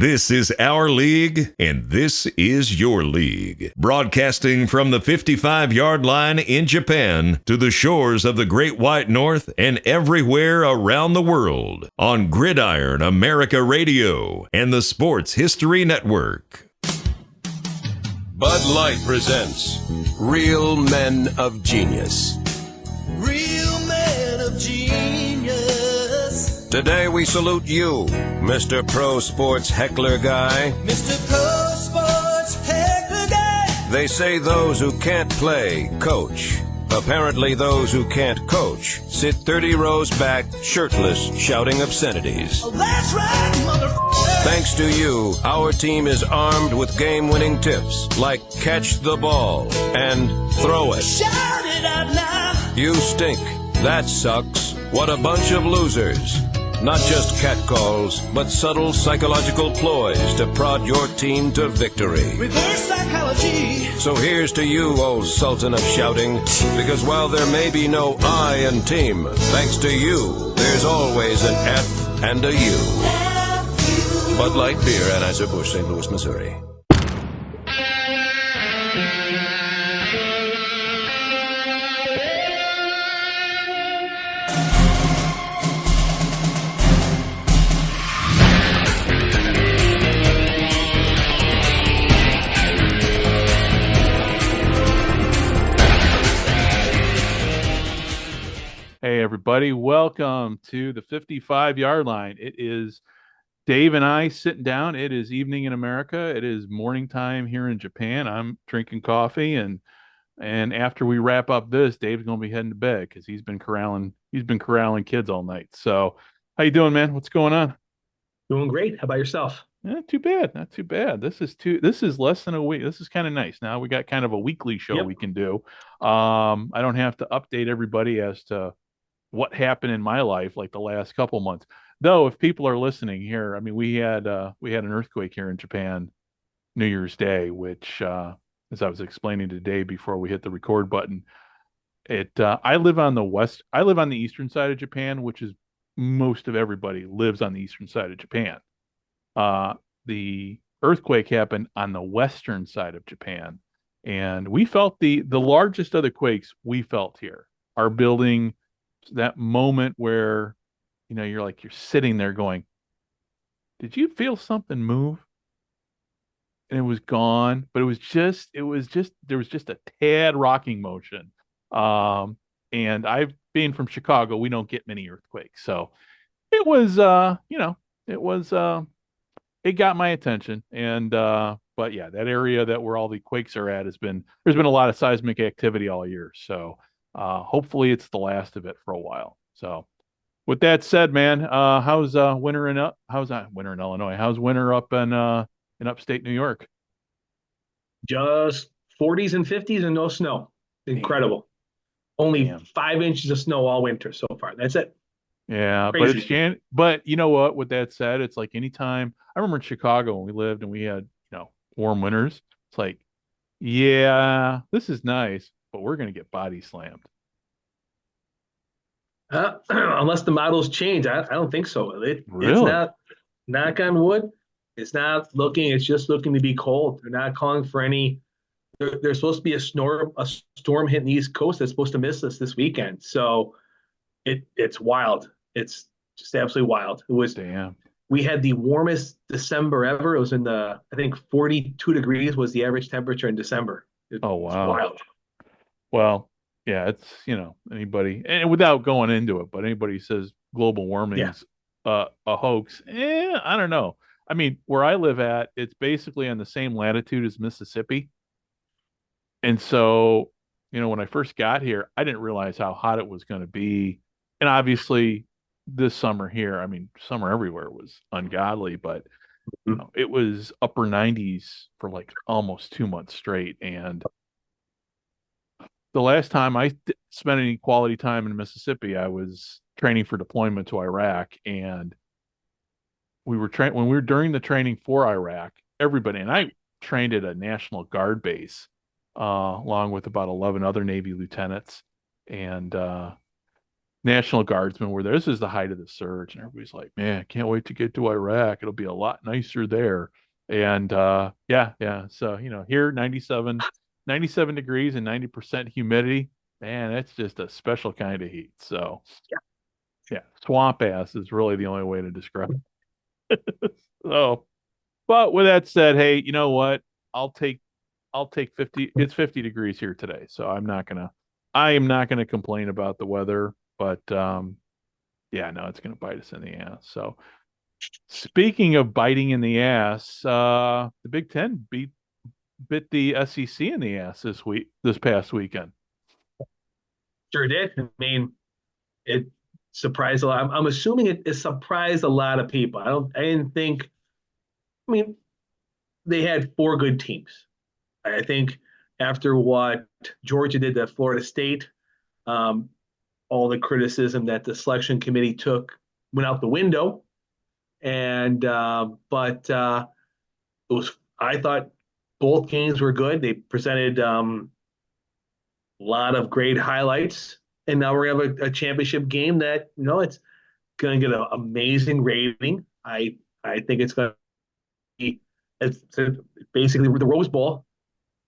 This is our league, and this is your league. Broadcasting from the 55-yard line in Japan to the shores of the Great White North and everywhere around the world on Gridiron America Radio and the Sports History Network. Bud Light presents Real Men of Genius. Real Men of Genius. Today we salute you, Mr. Pro Sports Heckler Guy. Mr. Pro Sports Heckler Guy. They say those who can't play, coach. Apparently those who can't coach sit 30 rows back, shirtless, shouting obscenities. Oh, that's right, motherfucker. Thanks to you, our team is armed with game-winning tips, like catch the ball and throw it. Shout it out now. You stink. That sucks. What a bunch of losers. Not just catcalls, but subtle psychological ploys to prod your team to victory. Reverse psychology. So here's to you, old Sultan of Shouting, because while there may be no I in team, thanks to you, there's always an F and a U. Bud Light Beer, Anheuser-Busch, St. Louis, Missouri. Hey, everybody. Welcome to the 55-yard line. It is Dave and I sitting down. It is evening in America. It is morning time here in Japan. I'm drinking coffee, and after we wrap up this, Dave's going to be heading to bed because he's been corralling kids all night. So how you doing, man? What's going on? Doing great. How about yourself? Not too bad. Not too bad. This is less than a week. This is kind of nice. Now we got kind of a weekly show we can do. I don't have to update everybody as to what happened in my life like the last couple months. Though, if people are listening here, I mean, we had an earthquake here in Japan New Year's Day, which, as I was explaining today before we hit the record button, I live on the eastern side of Japan, which is most of everybody lives on the eastern side of Japan. The earthquake happened on the western side of Japan, and we felt the largest of the quakes we felt here. Our building, that moment where, you're sitting there going, did you feel something move? And it was gone, but there was just a tad rocking motion. And I've been from Chicago. We don't get many earthquakes. So it was, it got my attention. And, but yeah, that area where all the quakes are at there's been a lot of seismic activity all year. So, hopefully it's the last of it for a while. So with that said, man, how's winter in Illinois? How's winter up in upstate New York? Just 40s and 50s and no snow. Incredible. Only 5 inches of snow all winter so far. That's it. Yeah, Crazy. but you know what? With that said, it's like anytime I remember in Chicago when we lived and we had warm winters. It's like, yeah, this is nice, but we're gonna get body slammed. Unless the models change, I don't think so. Really? It's not, knock on wood, it's just looking to be cold. They're not calling for any. There's supposed to be a storm hitting the East Coast that's supposed to miss us this weekend. So it's wild. It's just absolutely wild. It was. Damn. We had the warmest December ever. It was in I think 42 degrees was the average temperature in December. Oh, wow. Wild. Well, yeah, it's, anybody, and without going into it, but anybody says global warming's a hoax, I don't know. I mean, where I live at, it's basically on the same latitude as Mississippi. And so, when I first got here, I didn't realize how hot it was going to be. And obviously this summer here, I mean, summer everywhere was ungodly, but it was upper 90s for like almost 2 months straight. And the last time I spent any quality time in Mississippi, I was training for deployment to Iraq, and we were when we were during the training for Iraq, everybody, and I trained at a National Guard base, along with about 11 other Navy lieutenants, and National Guardsmen were there. This is the height of the surge, and everybody's like, "Man, I can't wait to get to Iraq. It'll be a lot nicer there." And yeah. So here 97 degrees and 90% humidity. Man, that's just a special kind of heat. So yeah, swamp ass is really the only way to describe it. So, but with that said, hey, you know what? I'll take I'll take 50. It's 50 degrees here today, so I am not gonna complain about the weather, but yeah, no, it's gonna bite us in the ass. So speaking of biting in the ass, the Big Ten bit the SEC in the ass this past weekend. Sure did. I mean, it surprised a lot. I'm assuming it surprised a lot of people. I didn't think. I mean, they had four good teams. I think after what Georgia did to Florida State, um, all the criticism that the selection committee took went out the window. And but it was. I thought both games were good. They presented a lot of great highlights, and now we're gonna have a championship game that it's gonna get an amazing rating. I think it's gonna be it's basically the Rose Bowl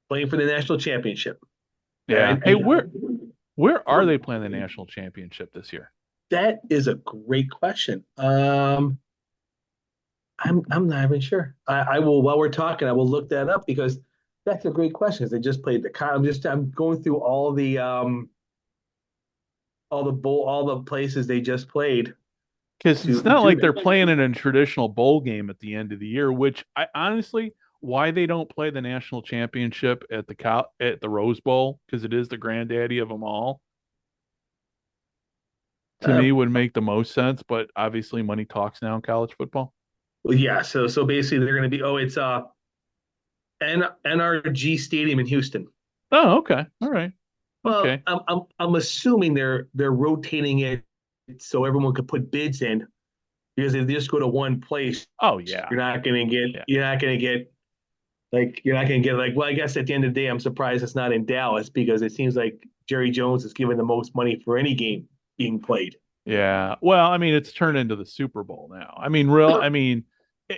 playing for the national championship. Yeah. And Hey, where are they playing the national championship this year? that is a great question. I'm not even sure. I will while we're talking, I will look that up because that's a great question. Because they just played I'm going through all the places they just played Because to it's not do like they're that. playing in a traditional bowl game at the end of the year, which I honestly, why they don't play the national championship at the Rose Bowl, because it is the granddaddy of them all, to Uh, me would make the most sense. But obviously, money talks now in college football. well, yeah. So basically, they're going to be it's NRG Stadium in Houston. Oh, okay, all right, Well, okay. I'm assuming they're rotating it so everyone could put bids in because if they just go to one place, Oh yeah, yeah. you're not gonna get you're not gonna get well, I guess at the end of the day, I'm surprised it's not in Dallas because it seems like Jerry Jones is giving the most money for any game being played. Yeah. Well, I mean, it's turned into the Super Bowl now. I mean,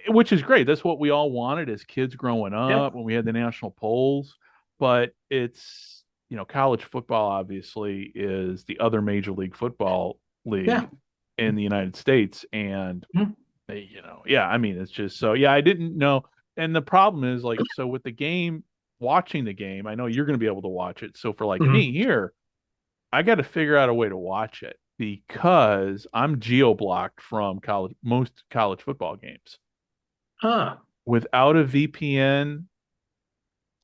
which is great. That's what we all wanted as kids growing Yeah, up when we had the national polls. But it's, college football obviously is the other major league football yeah. league in the United States. And, Mhm. yeah, I mean, it's just so, yeah, I didn't know. And the problem is so with the game, watching the game, I know you're going to be able to watch it. So for like Mhm. me here, I got to figure out a way to watch it because I'm geo blocked from most college football games. Huh. Without a VPN,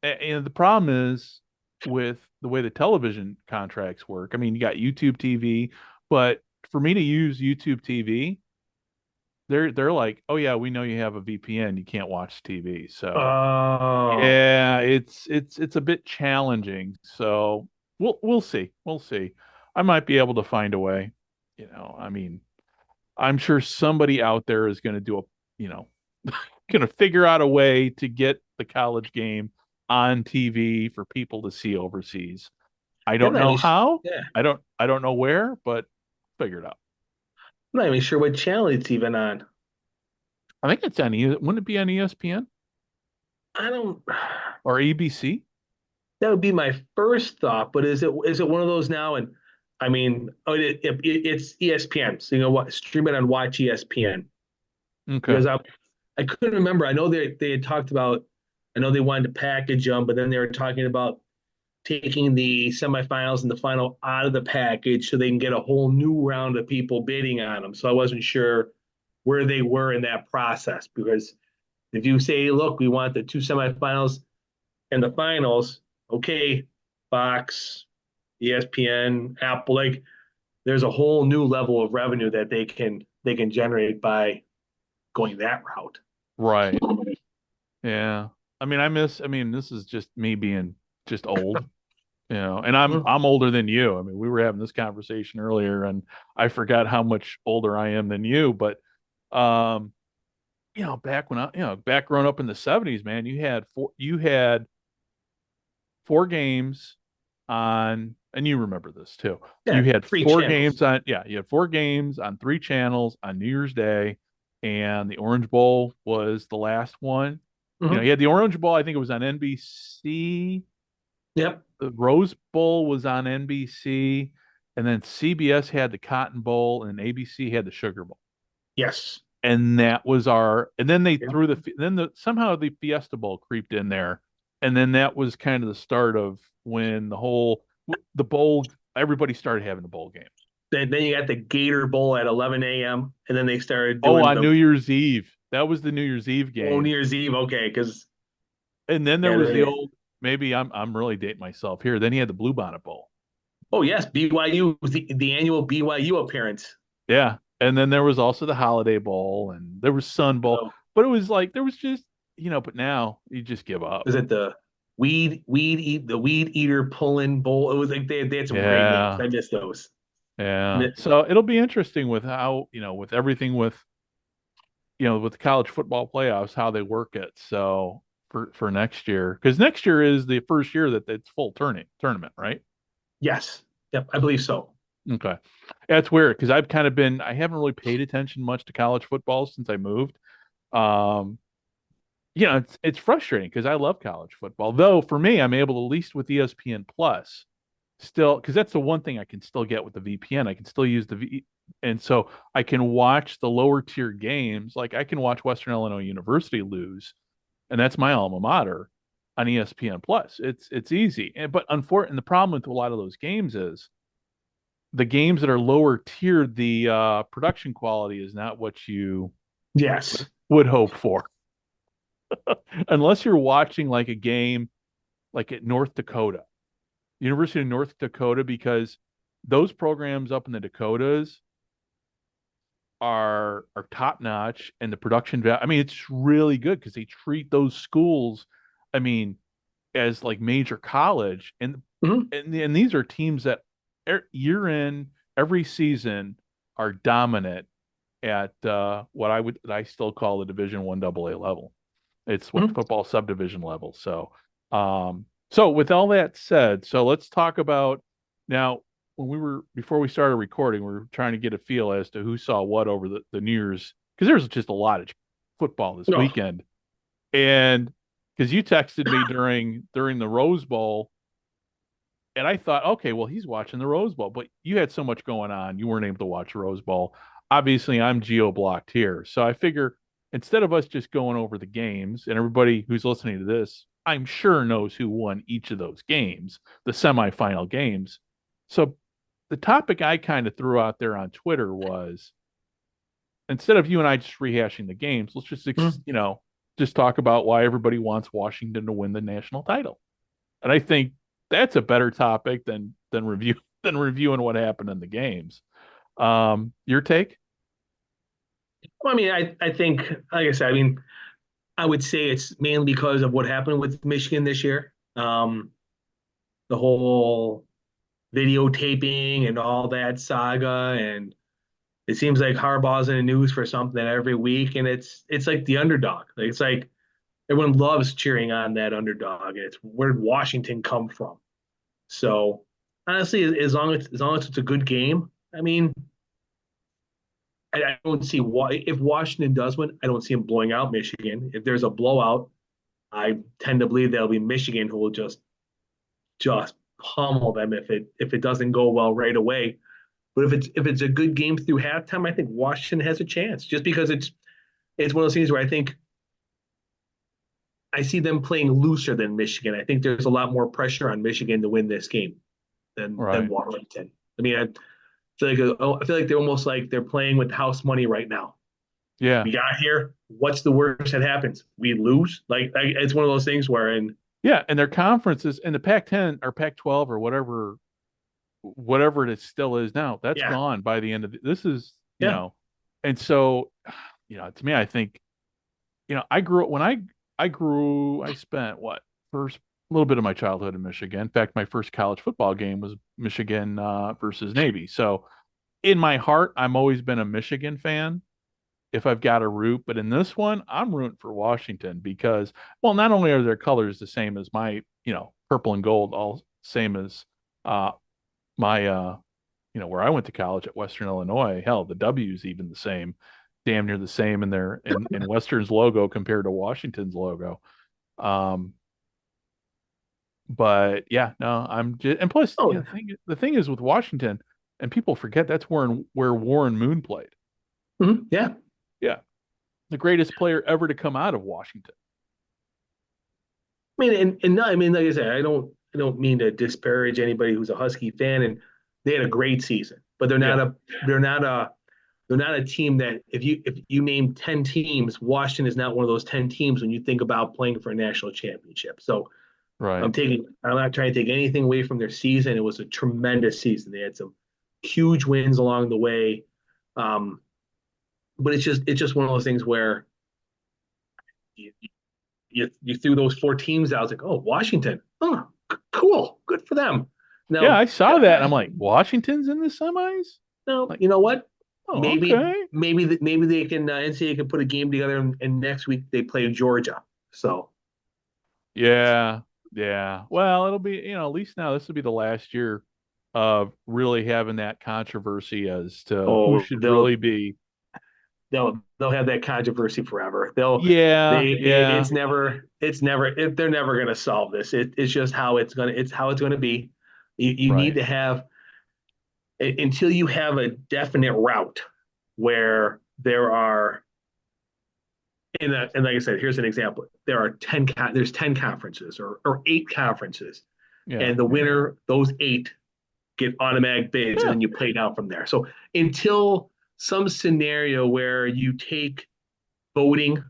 and the problem is with the way the television contracts work. I mean, you got YouTube TV, but for me to use YouTube TV, they're like, "Oh yeah, we know you have a VPN, you can't watch TV." So, Oh. yeah, it's a bit challenging. So, we'll see. We'll see. I might be able to find a way. I mean, I'm sure somebody out there is going to you know, going to figure out a way to get the college game on TV for people to see overseas. I I'm don't not know even, how. yeah. I don't know where, but figure it out. I'm not even sure what channel it's even on. I think it's on wouldn't it be on ESPN I don't. or ABC? That would be my first thought, but is it one of those now? And I mean, it's ESPN, so you know what? Stream it on Watch ESPN Okay. because I couldn't remember. I know they had talked about. I know they wanted to package them, but then they were talking about taking the semifinals and the final out of the package so they can get a whole new round of people bidding on them. So I wasn't sure where they were in that process because if you say, look, we want the two semifinals and the finals, okay, Fox, ESPN, Apple, there's a whole new level of revenue that they can generate by going that route. Right. Yeah. I mean, this is just me being just old, and I'm older than you. I mean, we were having this conversation earlier and I forgot how much older I am than you, but um, back growing up in the 70s, man, you had four games on and you remember this too. Yeah, You had three four channels. games on, yeah, you had four games on three channels on New Year's Day, and the Orange Bowl was the last one. Mhm. You had the Orange Bowl, I think it was on NBC. Yep. The Rose Bowl was on NBC, and then CBS had the Cotton Bowl, and ABC had the Sugar Bowl. Yes. And that was and then they Yep. threw somehow the Fiesta Bowl creeped in there, and then that was kind of the start of when the bowl, everybody started having the bowl game. Then you got the Gator Bowl at 11 a.m. and then they started Oh, doing on the New Year's Eve. That was the New Year's Eve New game. Year's Eve. Okay, because And then there yeah, was the old, maybe I'm really dating myself here. Then he had the Bluebonnet Bowl. oh yes, BYU was the annual BYU appearance. Yeah. And then there was also the Holiday Bowl, and there was Sun Bowl. So But it was like there was just, but now you just give up. is it the weed eater pulling bowl? It was like they had some great names. Yeah. I missed those. Yeah. So it'll be interesting with how, with everything with the college football playoffs, how they work it. So for next year, because next year is the first year that it's full tournament, right? Yes. Yep, I believe so. Okay. That's weird because I haven't really paid attention much to college football since I moved. Um, it's frustrating because I love college football. Though for me, I'm able to, at least with ESPN Plus, still, because that's the one thing I can still get with the VPN. I can still use and so I can watch the lower tier games. Like I can watch Western Illinois University lose, and that's my alma mater on ESPN Plus. It's easy, but unfortunately, the problem with a lot of those games is the games that are lower tier, the production quality is not what you Yes. would hope for, unless you're watching like a game like at North Dakota, University of North Dakota, because those programs up in the Dakotas are top notch, and the production value. I mean, it's really good because they treat those schools, I mean, as like major college, and Mhm. and these are teams that year in every season are dominant at what I still call the Division One AA level. It's what Mhm. football subdivision level. So with all that said, so let's talk about now. Before we started recording, we were trying to get a feel as to who saw what over the New Year's, because there's just a lot of football this No. weekend, and because you texted me during the Rose Bowl, and I thought, okay, well, he's watching the Rose Bowl, but you had so much going on, you weren't able to watch the Rose Bowl. Obviously, I'm geo blocked here, so I figure instead of us just going over the games, and everybody who's listening to this, I'm sure knows who won each of those games, the semifinal games. So the topic I kind of threw out there on Twitter was, instead of you and I just rehashing the games, let's just Mhm. just talk about why everybody wants Washington to win the national title. And I think that's a better topic than reviewing what happened in the games. Your take? Well, I mean, I think, like I said, I mean, I would say it's mainly because of what happened with Michigan this year. The whole videotaping and all that saga, and it seems like Harbaugh's in the news for something every week, and it's like the underdog. Like, it's like everyone loves cheering on that underdog, and it's where'd Washington come from? So honestly, as long as it's a good game, I mean, I don't see why if Washington does win, I don't see them blowing out Michigan. If there's a blowout, I tend to believe that'll be Michigan who will just pummel them if it doesn't go well right away. But if it's a good game through halftime, I think Washington has a chance. Just because it's one of those things where I think I see them playing looser than Michigan. I think there's a lot more pressure on Michigan to win this game than Right. Washington. I mean, I feel like they're almost like they're playing with house money right now. Yeah. We got here. What's the worst that happens? We lose. Like it's one of those things where Yeah. And their conferences in the Pac-10 or Pac-12 or whatever it still is now, that's yeah, gone by the end of this is, yeah, and so, to me, I think, I grew up when I spent first a little bit of my childhood in Michigan. In fact, my first college football game was Michigan versus Navy. So in my heart, I'm always been a Michigan fan if I've got a root. But in this one, I'm rooting for Washington because, well, not only are their colors the same as my, purple and gold, all same as my where I went to college at Western Illinois, hell, the W's even the same, damn near the same in their in Western's logo compared to Washington's logo. Um, but yeah, no, I'm just, and plus, Oh, the thing is with Washington, and people forget that's where Warren Moon played. yeah. Yeah, the greatest player ever to come out of Washington. I mean, and no, I mean, like I said, I don't mean to disparage anybody who's a Husky fan, and they had a great season, but Yeah, they're not a they're not a team that if you name 10 teams, Washington is not one of those 10 teams when you think about playing for a national championship. So right. I'm not trying to take anything away from their season. It was a tremendous season. They had some huge wins along the way. Um, but it's just one of those things where you, you threw those four teams out. I was like, oh, Washington. Oh, cool. Good for them. Yeah, Now, I saw that, and I'm like, Washington's in the semis. now Like, you know what? oh, Maybe okay. maybe they can NCAA can put a game together, and next week they play Georgia. So Yeah, yeah. Well, it'll be, at least now this will be the last year of really having that controversy as to who oh, should really be. they'll have that controversy forever. They'll Yeah, they it, yeah, they're never going to solve this. It's just how it's gonna be. You need right. to have until you have a definite route where there are and like I said, here's an example. There's 10 conferences or 8 conferences, Yeah, and the winner, those 8 get automatic bids, and yeah, then you play down from there. So until some scenario where you take voting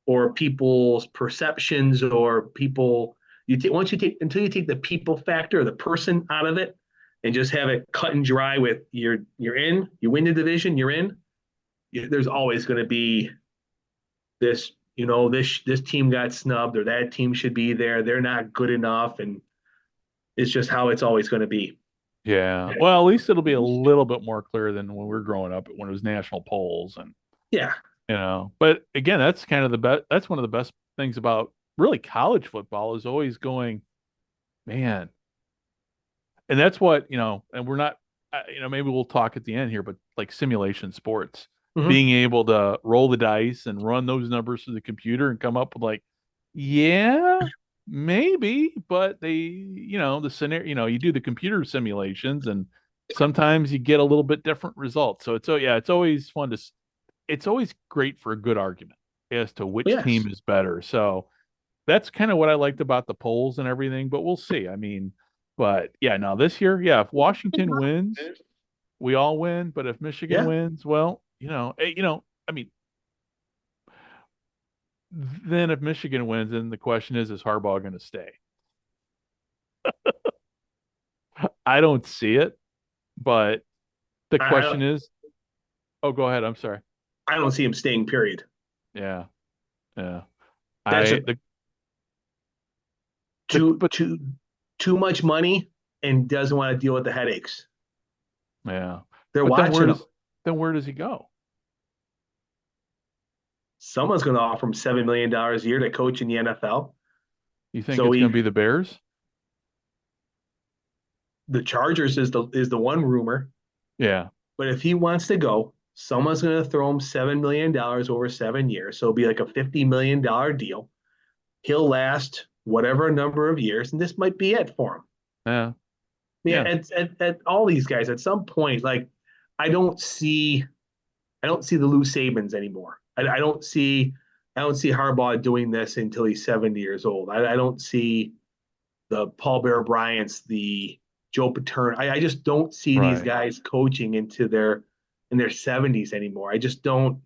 or people's perceptions or people once you take until you take the people factor or the person out of it and just have it cut and dry with you're in, you win the division, you're in. There's always going to be this, this team got snubbed or that team should be there. They're not good enough, and it's just how it's always going to be. yeah. Well, at least it'll be a little bit more clear than when we were growing up when it was national polls and Yeah, But again, that's kind of the best. That's one of the best things about really college football is always going, man. And that's what, and we're not, maybe we'll talk at the end here, but like simulation sports, mm-hmm. being able to roll the dice and run those numbers through the computer and come up with like, yeah, maybe, but the scenario, you do the computer simulations and sometimes you get a little bit different results. So it's always fun to, it's always great for a good argument as to which Yes, team is better. So that's kind of what I liked about the polls and everything, but we'll see. I mean, but yeah, now this year, yeah, if Washington wins, we all win. But if Michigan yeah. wins, well, I mean, then if Michigan wins, then the question is Harbaugh going to stay? I don't see it, but the I question is, oh, go ahead. I'm sorry. I don't see him staying. Period. Yeah, yeah. That's I just the the too but too too much money and doesn't want to deal with the headaches. yeah, They're but then watching him. where does he go? Someone's going to offer him $7 million a year to coach in the NFL. You think So it's going to be the Bears? the Chargers is the one rumor. Yeah, But if he wants to go, someone's going to throw him $7 million over 7 years. So it'll be like a $50 million deal. He'll last whatever number of years, and this might be it for him. yeah, Yeah, yeah, at all these guys at some point, like I don't see the Lou Sabans anymore. I don't see Harbaugh doing this until he's 70 years old. I don't see the Paul Bear Bryants, the Joe Paterno. I just don't see these right, guys coaching in their 70s anymore. I just don't.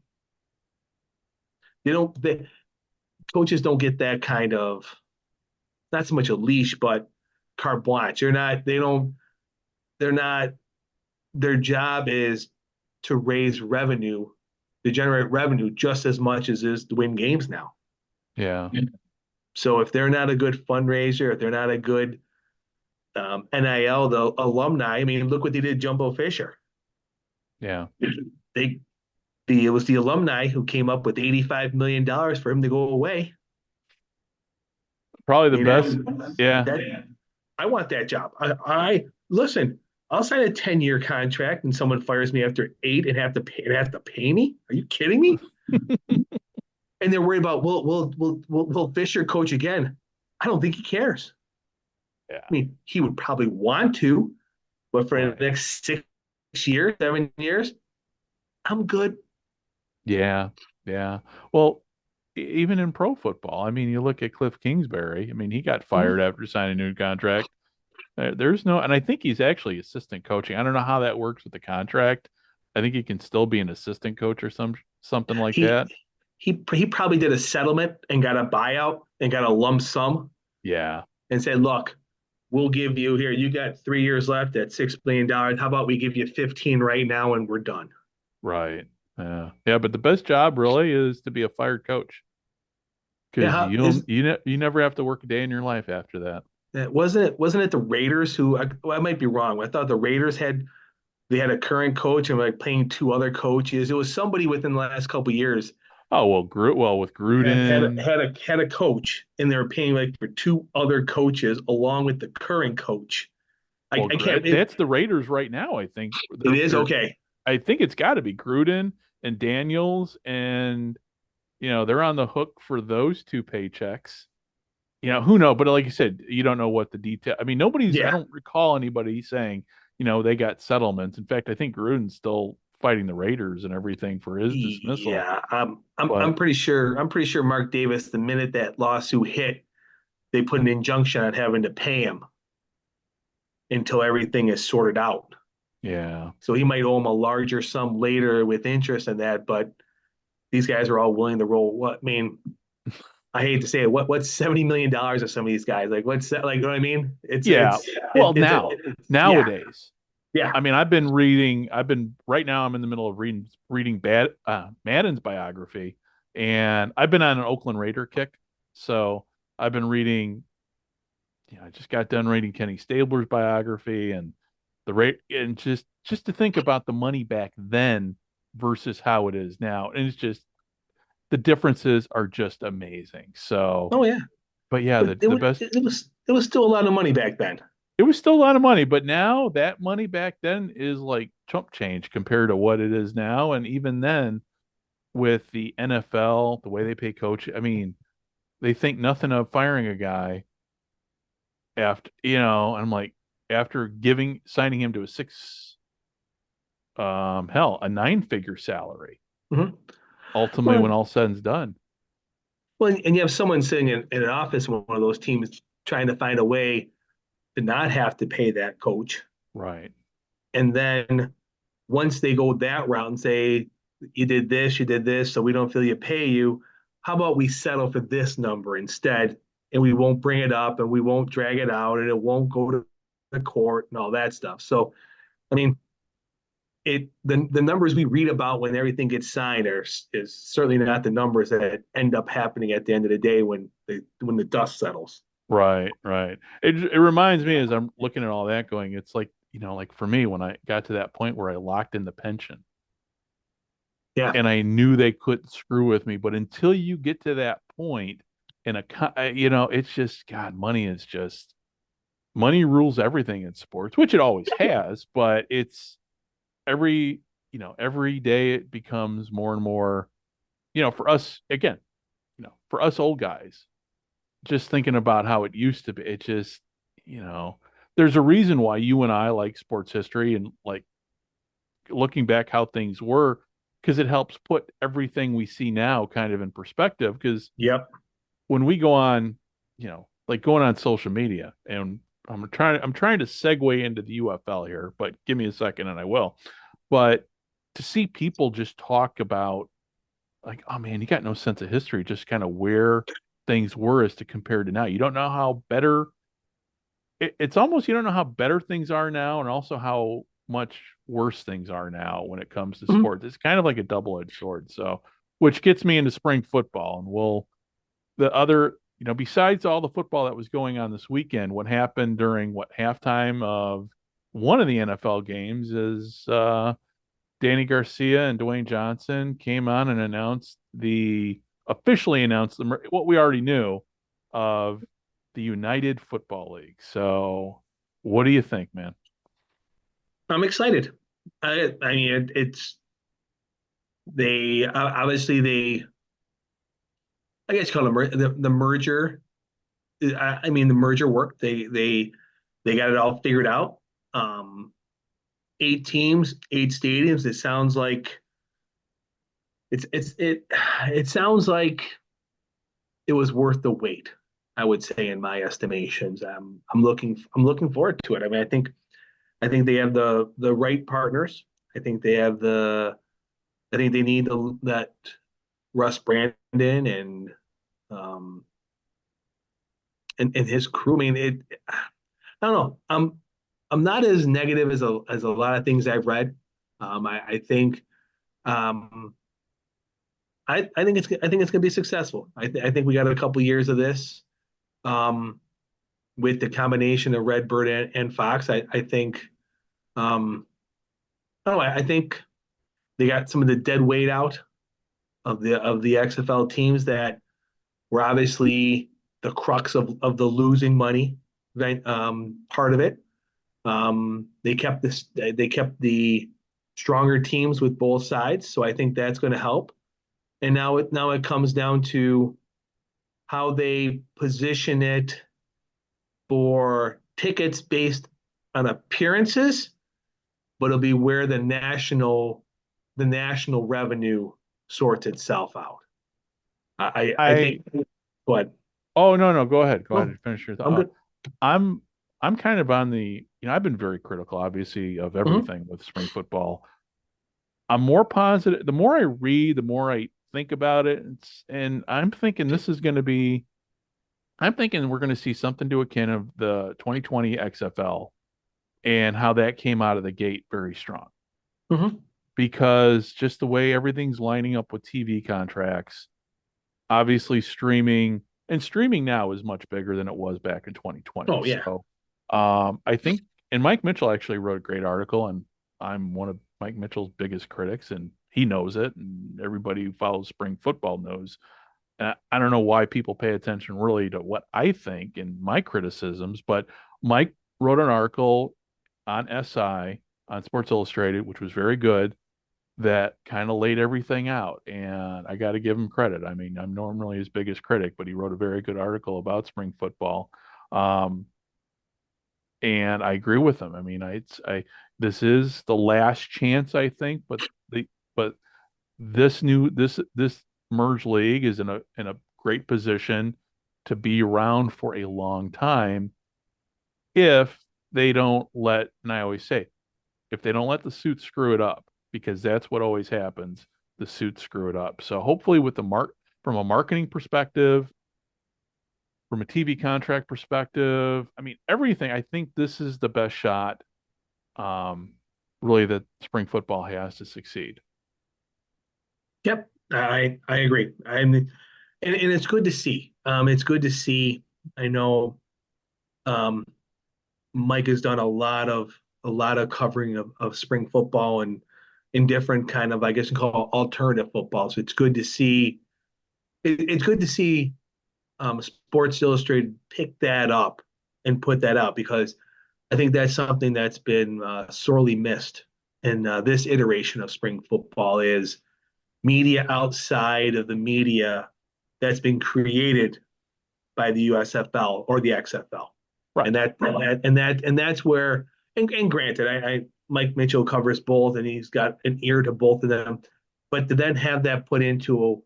The coaches don't get that kind of not so much a leash, but carte blanche. They're not. They don't. They're not. Their job is to raise revenue, to generate revenue just as much as is to win games now. yeah, So if they're not a good fundraiser, if they're not a good NIL, the alumni. I mean, look what they did, Jumbo Fisher. yeah. They it was the alumni who came up with $85 million for him to go away. Probably the You best. know, Yeah, that I want that job. I listen. I'll sign a 10-year contract and someone fires me after 8 and have to pay me. Are you kidding me? And they're worried about will Fisher coach again? I don't think he cares. Yeah. I mean, he would probably want to, but for Right. the next 6 years, 7 years, I'm good. Yeah. Yeah. Well, even in pro football, I mean, you look at Cliff Kingsbury. I mean, he got fired Mhm. after signing a new contract. There's no, and I think he's actually assistant coaching. I don't know how that works with the contract. I think he can still be an assistant coach or something like He that. he probably did a settlement and got a buyout and got a lump sum Yeah. and said, look, we'll give you here, you got 3 years left at $6 million. How about we give you 15 right now and we're done? Right. Yeah. Yeah. But the best job really is to be a fired coach because Yeah, is you never have to work a day in your life after that. that wasn't it the Raiders who I might be wrong. I thought the Raiders had a current coach and like paying two other coaches. It was somebody within the last couple of years Oh well, with Gruden. had a coach and they were paying like for two other coaches along with the current coach. Well, I can't that's the Raiders right now. I think it is okay. I think it's got to be Gruden and Daniels, and they're on the hook for those two paychecks. Who knows? But like you said, you don't know what the detail. I mean, I Yeah. don't recall anybody saying, they got settlements. In fact, I think Gruden's still fighting the Raiders and everything for his dismissal. Yeah, I'm But pretty sure Mark Davis, the minute that lawsuit hit, they put an injunction on having to pay him until everything is sorted out. yeah, So he might owe him a larger sum later with interest in that, but these guys are all willing to roll. What I mean, I hate to say it. What's $70 million of some of these guys? Like what's that? Like you know what I mean? yeah. Well, Yeah, nowadays, yeah. I mean, right now. I'm in the middle of reading Madden's biography, and I've been on an Oakland Raider kick. So I've been reading. I just got done reading Kenny Stabler's biography and the rate, and just to think about the money back then versus how it is now, and it's just the differences are just amazing. So, Oh yeah. but yeah, But the best. it was still a lot of money back then. It was still a lot of money, but now that money back then is like chump change compared to what it is now. And even then, with the NFL, the way they pay coach, I mean, they think nothing of firing a guy after, I'm like, after signing him to a 9-figure salary, Mhm. ultimately when Well, all said and done. well, and you have someone sitting in an office in one of those teams trying to find a way to not have to pay that coach. Right. And then once they go that route and say, you did this, so we don't feel you pay you, how about we settle for this number instead? And we won't bring it up and we won't drag it out and it won't go to the court and all that stuff. So, I mean, the numbers we read about when everything gets signed is certainly not the numbers that end up happening at the end of the day when the dust settles. Right, right. It reminds me as I'm looking at all that going, it's like, like for me when I got to that point where I locked in the pension Yeah. and I knew they couldn't screw with me, but until you get to that point in it's just God, money rules everything in sports, which it always has, but it's every day it becomes more and more, for us again, for us old guys, just thinking about how it used to be, it just, you know, there's a reason why you and I like sports history and like looking back how things were, because it helps put everything we see now kind of in perspective. Because Yep. when we go on, like going on social media, and I'm trying to segue into the UFL here, but give me a second and I will. But to see people just talk about like, oh man, you got no sense of history, just kind of where things were as to compare to now. You don't know how better it's almost you don't know how better things are now and also how much worse things are now when it comes to Mhm. sports. It's kind of like a double-edged sword. So, which gets me into spring football. And the other, besides all the football that was going on this weekend, what happened during halftime of one of the NFL games is Danny Garcia and Dwayne Johnson came on and officially announced what we already knew of the United Football League. So, what do you think, man? I'm excited. I mean, it's they obviously they I guess you call it the merger. I mean, the merger worked. They got it all figured out. Um, 8 teams, 8 stadiums. It sounds like it sounds like it was worth the wait. I would say, in my estimations, I'm looking forward to it. I mean, I think they have the right partners. I think they have I think they need that Russ Brandon um and his crew. I mean, I don't know. I'm not as negative as a lot of things I've read. I think um I think it's gonna be successful. I think we got a couple years of this um with the combination of Redbird and Fox. I think I don't know. I think they got some of the dead weight out of the XFL teams that were obviously the crux of the losing money, right? Part of it. They kept this. They kept the stronger teams with both sides, so I think that's going to help. And now it comes down to how they position it for tickets based on appearances, but it'll be where the national revenue sorts itself out. I I think. But Oh, no, go ahead. Go ahead no, and finish your I'm thought. good. I'm kind of on I've been very critical, obviously, of Mhm. everything with spring football. I'm more positive. The more I read, the more I think about it. And I'm thinking I'm thinking we're going to see something to akin of the 2020 XFL and how that came out of the gate very strong Mhm. because just the way everything's lining up with TV contracts, obviously streaming now is much bigger than it was back in 2020. Oh yeah. So I think, and Mike Mitchell actually wrote a great article, and I'm one of Mike Mitchell's biggest critics, and he knows it, and everybody who follows spring football knows. And I don't know why people pay attention really to what I think and my criticisms, but Mike wrote an article on SI on Sports Illustrated, which was very good, that kind of laid everything out. And I got to give him credit. I mean, I'm normally his biggest critic, but he wrote a very good article about spring football. Um, and I agree with him. I mean, this is the last chance, I think, but this merge league is in a great position to be around for a long time if they don't let, and I always say, if they don't let the suits screw it up, because that's what always happens, the suits screw it up. So hopefully with from a marketing perspective, from a TV contract perspective, I mean everything, I think this is the best shot um really that spring football has to succeed. Yep. I agree. And it's good to see. It's good to see. I know um Mike has done a lot of covering of spring football and in different kind of, I guess you call it, alternative football. So it's good to see. It's good to see Sports Illustrated pick that up and put that out, because I think that's something that's been sorely missed in this iteration of spring football is media outside of the media that's been created by the USFL or the XFL. Right. And that's where, and granted, I Mike Mitchell covers both and he's got an ear to both of them, but to then have that put into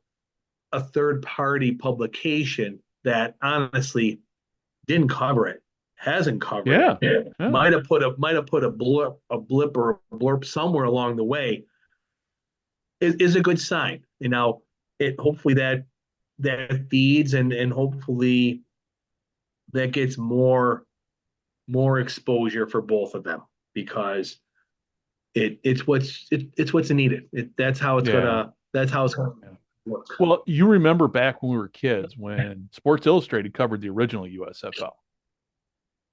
a third party publication that honestly didn't cover it, hasn't covered Yeah. it, Yeah. might have put a blip or a blurb somewhere along the way, is a good sign. It hopefully that feeds and hopefully that gets more exposure for both of them, because it's what's needed. Yeah. That's how it's gonna Yeah. work. Well, you remember back when we were kids when Sports Illustrated covered the original USFL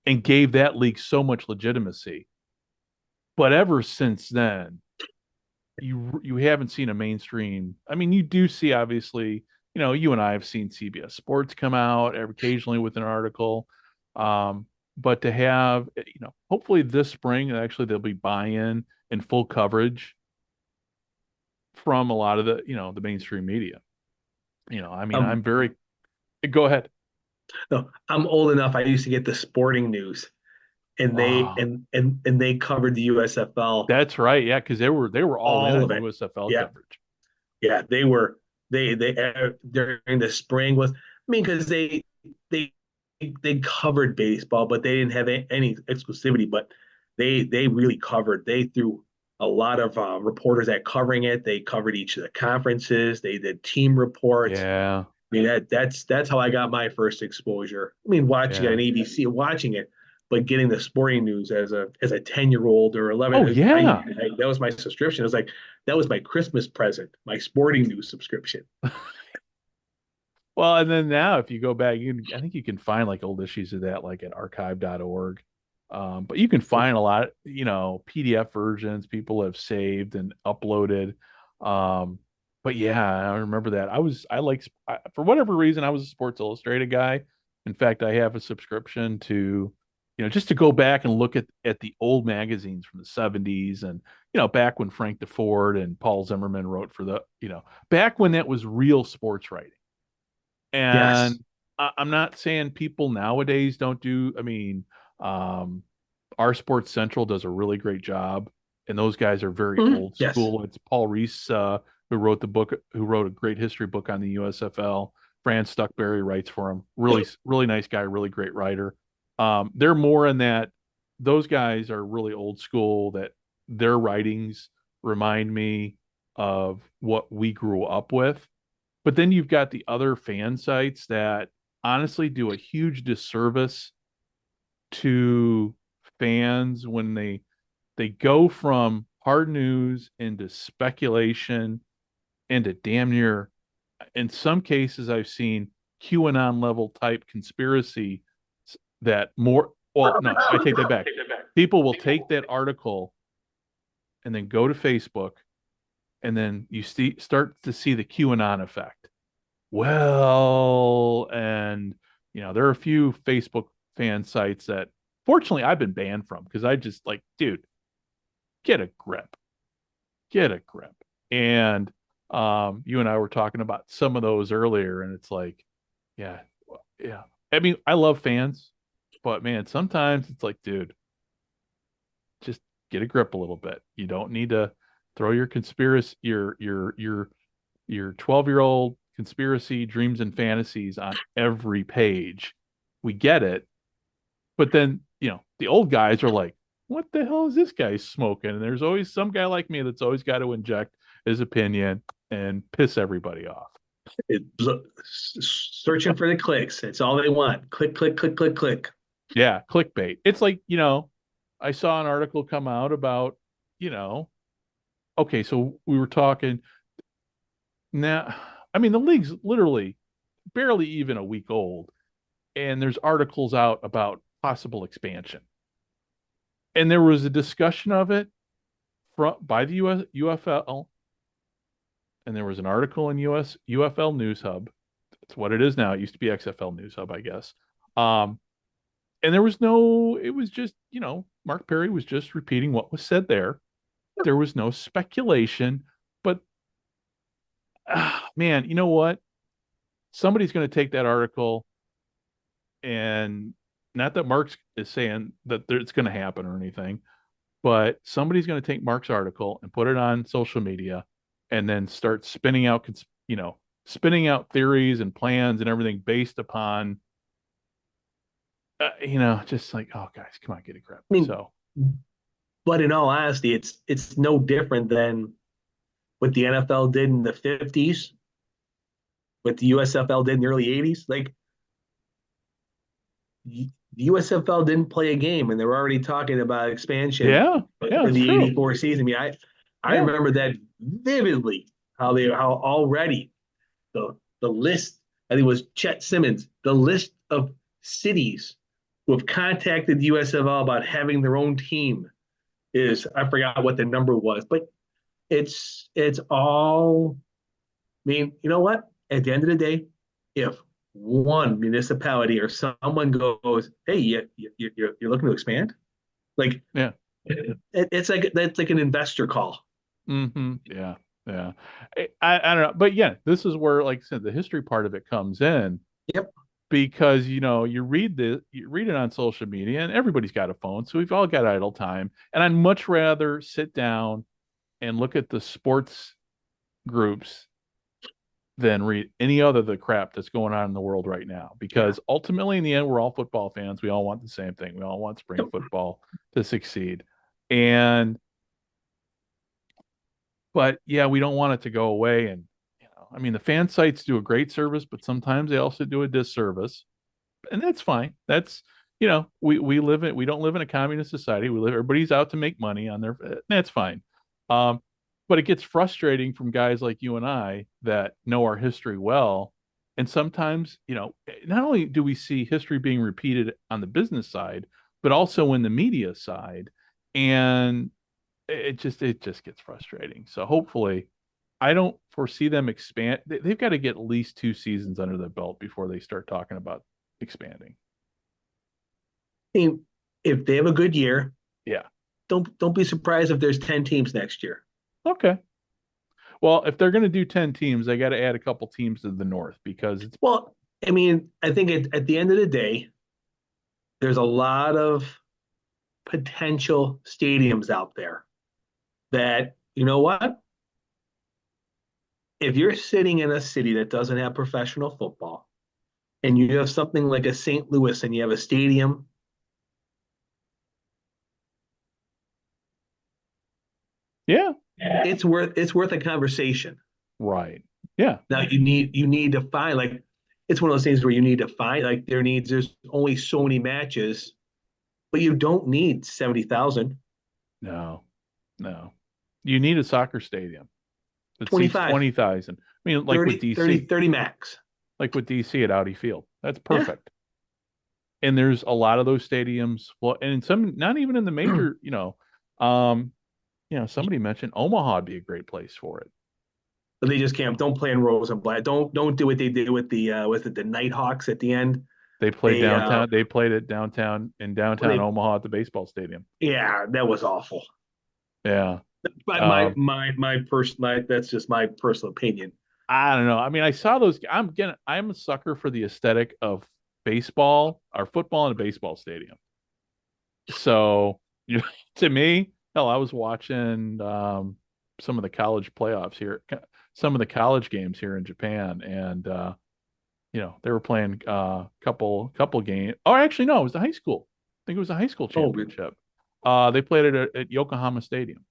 and gave that league so much legitimacy. But ever since then, you haven't seen a mainstream. I mean, you do see obviously, you and I have seen CBS Sports come out occasionally with an article. Um, but to have, hopefully this spring, actually there'll be buy-in and full coverage from a lot of the mainstream media. I mean, Um, I'm very, go ahead. no, I'm old enough. I used to get the sporting news, and they Oh, and they covered the USFL, that's right. Yeah, because they were all in all on of it. USFL Yeah, coverage. yeah, they were. They during the spring was. I mean, because they they covered baseball, but they didn't have any exclusivity. But they really covered. They threw a lot of reporters at covering it. They covered each of the conferences. They did team reports. Yeah, I mean, that's how I got my first exposure. I mean, watching it on yeah. ABC, watching it, but getting the sporting news as a 10-year-old or 11, Oh yeah. that was my subscription. It was like that was my Christmas present, my sporting news subscription. Well, and then now if you go back, I think you can find like old issues of that like at archive.org. But you can find a lot, PDF versions people have saved and uploaded. Um, but yeah, I remember that. For whatever reason, I was a Sports Illustrated guy. In fact, I have a subscription to, just to go back and look at the old magazines from the 70s and, back when Frank DeFord and Paul Zimmerman wrote for back when that was real sports writing. Yes. And I'm not saying people nowadays don't do, I mean, um, our Sports Central does a really great job, and those guys are very Mhm. old Yes. school. It's Paul Reese who wrote a great history book on the USFL. Fran Stuckberry writes for him. Really, really nice guy, really great writer. They're more in that. Those guys are really old school. That their writings remind me of what we grew up with. But then you've got the other fan sites that honestly do a huge disservice to fans when they go from hard news into speculation into damn near, in some cases I've seen QAnon level type conspiracy that more, well, no, I take that back. People will take that article and then go to Facebook, and then start to see the QAnon effect. Well, and there are a few Facebook fan sites that fortunately I've been banned from because I just like, dude, get a grip. Get a grip. And you and I were talking about some of those earlier, and it's like, yeah, yeah. I mean, I love fans, but man, sometimes it's like, dude, just get a grip a little bit. You don't need to throw your conspiracy, your 12-year-old conspiracy dreams and fantasies on every page. We get it. But then, the old guys are like, what the hell is this guy smoking? And there's always some guy like me that's always got to inject his opinion and piss everybody off. Searching for the clicks. It's all they want. Click, click, click, click, click. Yeah, clickbait. It's like, I saw an article come out about, okay, so we were talking now. I mean, the league's literally barely even a week old, and there's articles out about possible expansion. And there was a discussion of it by the UFL, and there was an article in UFL News Hub. That's what it is now. It used to be XFL News Hub, I guess. And it was just, Mark Perry was just repeating what was said there. There was no speculation, but man, you know what? Somebody's going to take that article, and not that Mark is saying that it's going to happen or anything, but somebody's going to take Mark's article and put it on social media and then start spinning out theories and plans and everything based upon, just like, oh, guys, come on, get a grip. I mean, So, but in all honesty, it's no different than what the NFL did in the 50s, what the USFL did in the early 80s. Like the USFL didn't play a game, and they were already talking about expansion yeah, for it's the true. '84 season. I mean, I Yeah. remember that vividly. How already the list. I think it was Chet Simmons. The list of cities who have contacted the USFL about having their own team is, I forgot what the number was, but it's all. I mean, you know what? At the end of the day, if one municipality or someone goes, "Hey, you're looking to expand?" Like, Yeah. it's like that's like an investor call. Yeah. Yeah. I don't know. But yeah, this is where, like I said, the history part of it comes in Yep. because, you read it on social media and everybody's got a phone. So we've all got idle time. And I'd much rather sit down and look at the sports groups than read any other of the crap that's going on in the world right now. Because ultimately, in the end, we're all football fans. We all want the same thing. We all want spring football to succeed. And but yeah, we don't want it to go away. And I mean, the fan sites do a great service, but sometimes they also do a disservice, and that's fine. That's we don't live in a communist society. Everybody's out to make money on their. That's fine. Um, but it gets frustrating from guys like you and I that know our history well, and sometimes not only do we see history being repeated on the business side, but also in the media side, and it just gets frustrating. So hopefully, I don't foresee them expand. They've got to get at least 2 seasons under the belt before they start talking about expanding. I mean, if they have a good year, Yeah. don't be surprised if there's 10 teams next year. Okay. Well, if they're going to do 10 teams, they got to add a couple teams to the north because it's Well, I mean, I think at the end of the day, there's a lot of potential stadiums out there that, you know what? If you're sitting in a city that doesn't have professional football and you have something like a St. Louis and you have a stadium, yeah, it's worth a conversation. right. Yeah. Now you need to find, like, it's one of those things where you need to find, like, there's only so many matches, but you don't need 70,000. No. No. You need a soccer stadium that seats 25, 20,000. I mean, like with 30, 30, DC, 30 max. like with DC at Audi Field. That's Yeah. perfect. And there's a lot of those stadiums. Well, and some not even in the major, somebody mentioned Omaha would be a great place for it. But they just can't. Don't play in Rosenblatt. Don't do what they did with the Nighthawks at the end. They played They downtown. They played it downtown in downtown they Omaha at the baseball stadium. Yeah, that was awful. Yeah. But that's just my personal opinion. I don't know. I mean, I saw those. I'm a sucker for the aesthetic of baseball or football in a baseball stadium. So, to me, hell, I was watching some of the college playoffs here, some of the college games here in Japan, and they were playing couple games. Oh, actually, no, it was the high school. I think it was the high school championship. They played it at Yokohama Stadium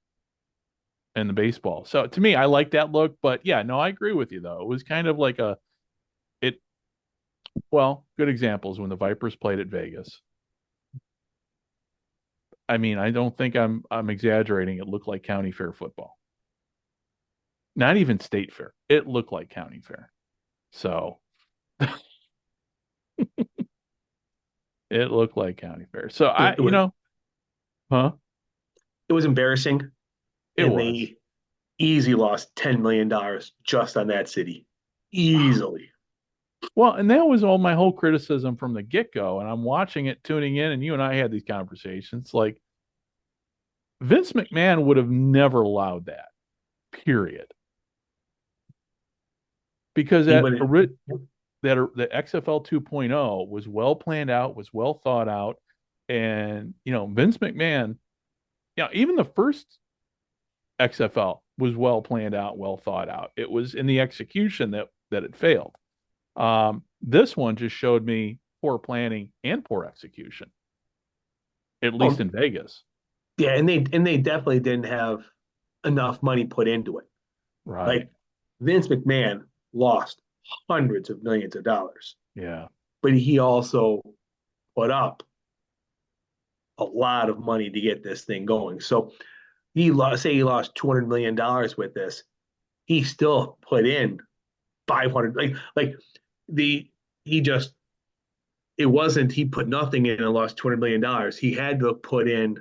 in the baseball. So to me, I like that look. But yeah, no, I agree with you though. It was kind of like good examples when the Vipers played at Vegas. I mean, I don't think I'm exaggerating. It looked like county fair football. Not even state fair. It looked like county fair. So it looked like county fair. So huh? It was embarrassing, It and was. they easy lost $10 million just on that city, easily. Well, and that was all my whole criticism from the get-go. And I'm watching it, tuning in, and you and I had these conversations. Like, Vince McMahon would have never allowed that, period. Because the XFL 2.0 was well planned out, was well thought out. And, Vince McMahon, even the first XFL was well planned out, well thought out. It was in the execution that it failed. This one just showed me poor planning and poor execution, at least in Vegas. Yeah, and they definitely didn't have enough money put into it. Right. Like, Vince McMahon lost hundreds of millions of dollars. Yeah. But he also put up a lot of money to get this thing going. So he lost $200 million with this. He still put in 500, he put nothing in and lost $200 million. He had to put in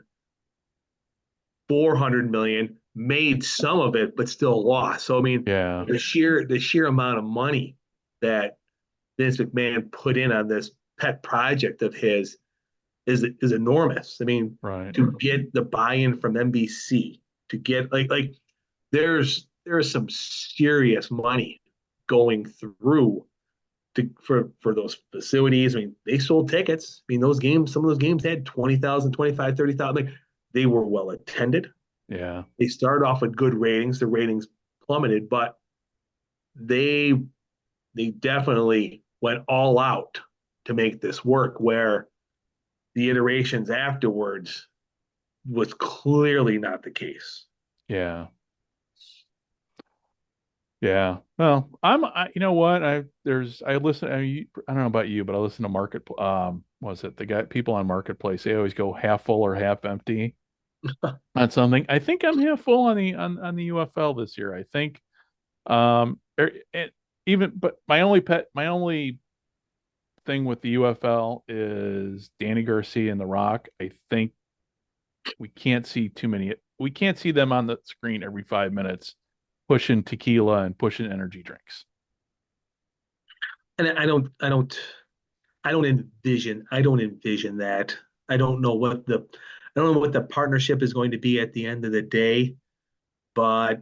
400 million, made some of it, but still lost. So I mean, Yeah. the sheer amount of money that Vince McMahon put in on this pet project of his is enormous. I mean, Right. to get the buy-in from NBC, to get like there's some serious money going through for those facilities. I mean, they sold tickets. I mean, those games, some of those games had 20,000, 25, 30,000. Like, they were well attended. Yeah. They started off with good ratings. The ratings plummeted, but they definitely went all out to make this work, where the iterations afterwards was clearly not the case. Yeah. Yeah. Well, you know what? I listen, I don't know about you, but I listen to was it the guy, people on Marketplace? They always go half full or half empty on something. I think I'm half full on the UFL this year. I think, but my only thing with the UFL is Danny Garcia and The Rock. I think we can't see them on the screen every 5 minutes pushing tequila and pushing energy drinks. And I don't envision that. I don't know what the partnership is going to be at the end of the day, but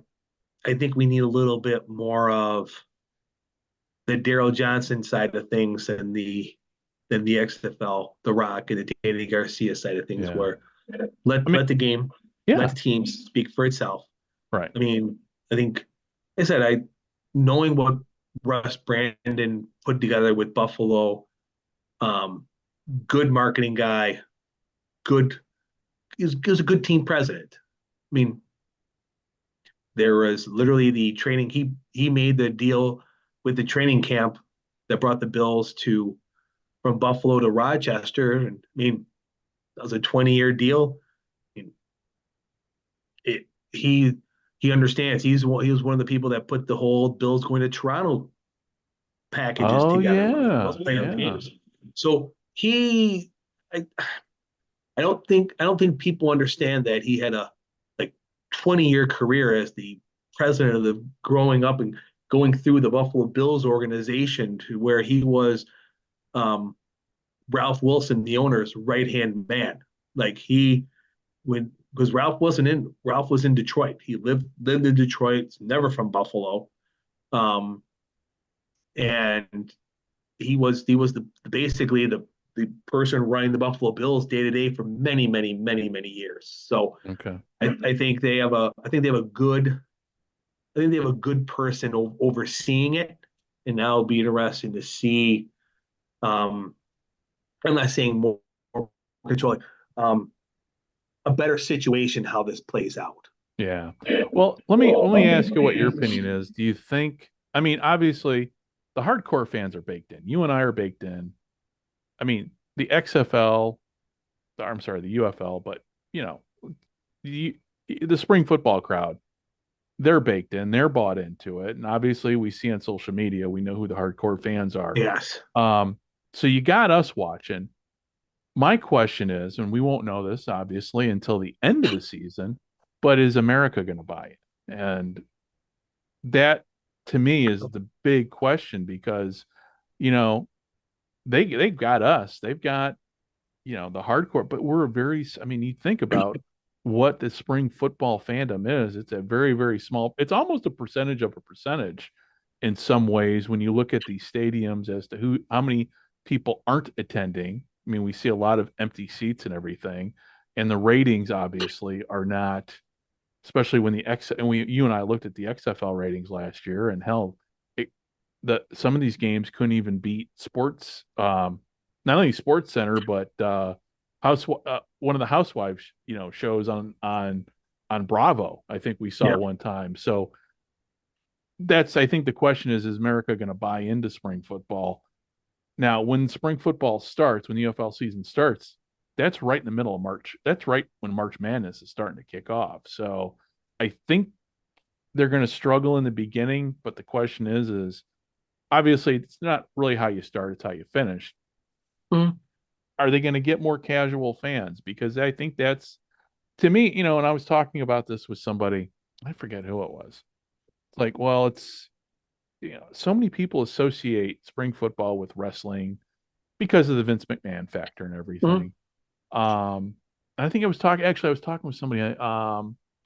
I think we need a little bit more of the Daryl Johnson side of things than the XFL, The Rock, and the Danny Garcia side of things, Yeah. where I mean, let the game, yeah, let the team speak for itself. right. I mean, I think I said knowing what Russ Brandon put together with Buffalo, good marketing guy, good he was a good team president. I mean, there was literally the training. He made the deal with the training camp that brought the Bills to from Buffalo to Rochester. And I mean, that was a 20-year deal. I mean, he understands. He was one of the people that put the whole Bills going to Toronto packages Oh together. yeah. Playing Yeah. games. So I, I don't think people understand that he had a like 20-year career as the president of the growing up and going through the Buffalo Bills organization, to where he was Ralph Wilson, the owner's right hand man. Like, because Ralph was in Detroit. He lived in Detroit, never from Buffalo. Um, and he was basically the person running the Buffalo Bills day to day for many, many, many, many years. So Okay. I think they have a good person overseeing it, and now it'll be interesting to see. Um, I'm not saying more controlling, a better situation how this plays out. Yeah. Well, let me ask you what your opinion is. Do you think, I mean, obviously the hardcore fans are baked in. You and I are baked in. I mean, the XFL, I'm sorry, the UFL, but you know, the the spring football crowd, they're baked in, they're bought into it. And obviously we see on social media, we know who the hardcore fans are. Yes. So you got us watching. My question is, and we won't know this obviously until the end of the season, but is America going to buy it? And that to me is the big question, because you know they've got us, they've got the hardcore, but we're a very, I mean, you think about what the spring football fandom is. It's a very, very small, it's almost a percentage of a percentage in some ways when you look at these stadiums as to how many people aren't attending. I mean, we see a lot of empty seats and everything, and the ratings obviously are not, especially when you and I looked at the XFL ratings last year, and hell, some of these games couldn't even beat sports, not only Sports Center, but one of the housewives shows on Bravo, I think we saw one time. So I think the question is America going to buy into spring football? Now, when spring football starts, when the UFL season starts, that's right in the middle of March. That's right when March Madness is starting to kick off. So I think they're going to struggle in the beginning, but the question is obviously it's not really how you start, it's how you finish. Mm-hmm. Are they going to get more casual fans? Because I think that's, to me, and I was talking about this with somebody, I forget who it was. It's like, well, so many people associate spring football with wrestling because of the Vince McMahon factor and everything. I think I was talking with somebody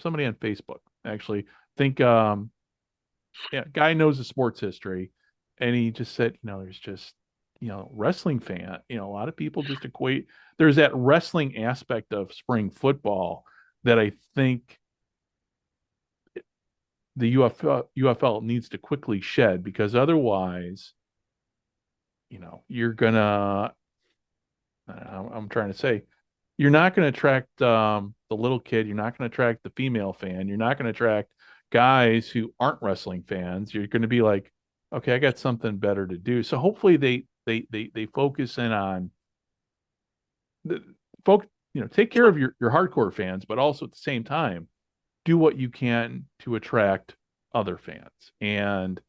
somebody on Facebook actually. I think guy knows the sports history, and he just said, there's just wrestling fan, a lot of people just equate, there's that wrestling aspect of spring football that I think the UFL needs to quickly shed, because otherwise, you're gonna, I'm trying to say, you're not going to attract the little kid. You're not going to attract the female fan. You're not going to attract guys who aren't wrestling fans. You're going to be like, okay, I got something better to do. So hopefully they focus in on the folk, take care of your hardcore fans, but also at the same time, do what you can to attract other fans. And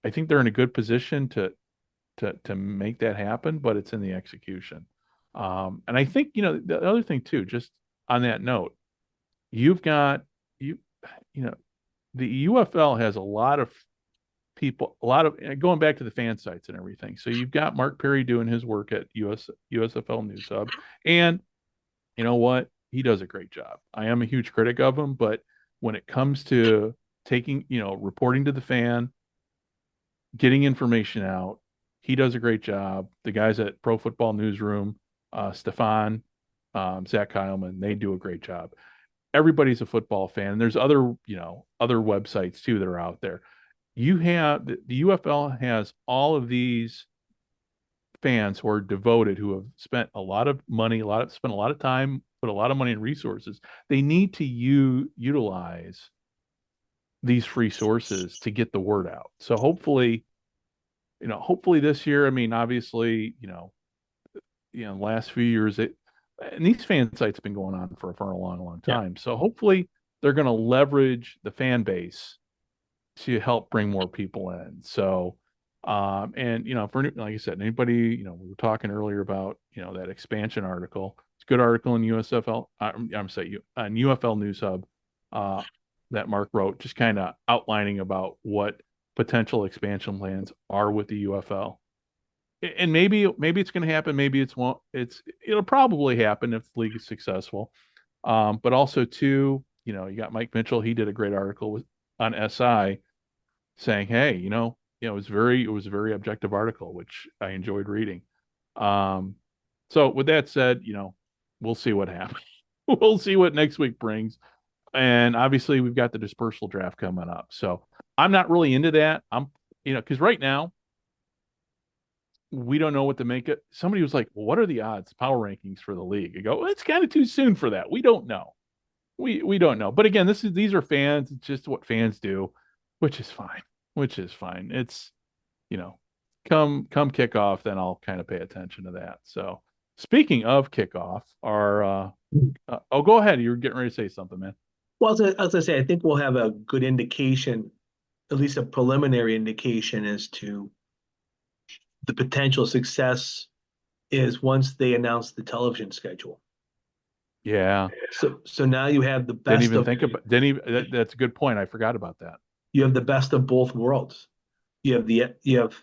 I think they're in a good position to make that happen, but it's in the execution. And I think, the other thing too, just on that note, you've got you know, the UFL has a lot of people, going back to the fan sites and everything. So you've got Mark Perry doing his work at USFL News Hub, and you know what? He does a great job. I am a huge critic of him, but when it comes to taking, reporting to the fan, getting information out, he does a great job. The guys at Pro Football Newsroom, Stefan, Zach Heilman, they do a great job. Everybody's a football fan. There's other websites too that are out there. You have the UFL has all of these fans who are devoted, who have spent a lot of money, spent a lot of time, put a lot of money and resources. They need to utilize these free sources to get the word out. So hopefully this year, I mean, obviously, last few years, and these fan sites have been going on for a long time. Yeah. So hopefully they're going to leverage the fan base to help bring more people in. So, and for, like I said, anybody, we were talking earlier about that expansion article. It's a good article in USFL. I'm sorry, on UFL News Hub that Mark wrote, just kind of outlining about what potential expansion plans are with the UFL. And maybe it's going to happen. Maybe it'll probably happen if the league is successful. But also too, you got Mike Mitchell. He did a great article on SI saying, hey, it was a very objective article, which I enjoyed reading. So with that said, we'll see what happens. We'll see what next week brings. And obviously we've got the dispersal draft coming up. So I'm not really into that. Because right now, we don't know what to make it. Somebody was like, well, what are the odds, power rankings for the league? I go, well, it's kind of too soon for that. We don't know. We don't know. But again, these are fans. It's just what fans do, which is fine. It's, come kickoff, then I'll kind of pay attention to that. So speaking of kickoff, go ahead. You were getting ready to say something, man. Well, as I say, I think we'll have a good indication, at least a preliminary indication, as to the potential success is once they announce the television schedule. Yeah. So now you have the best. That's a good point. I forgot about that. You have the best of both worlds. You have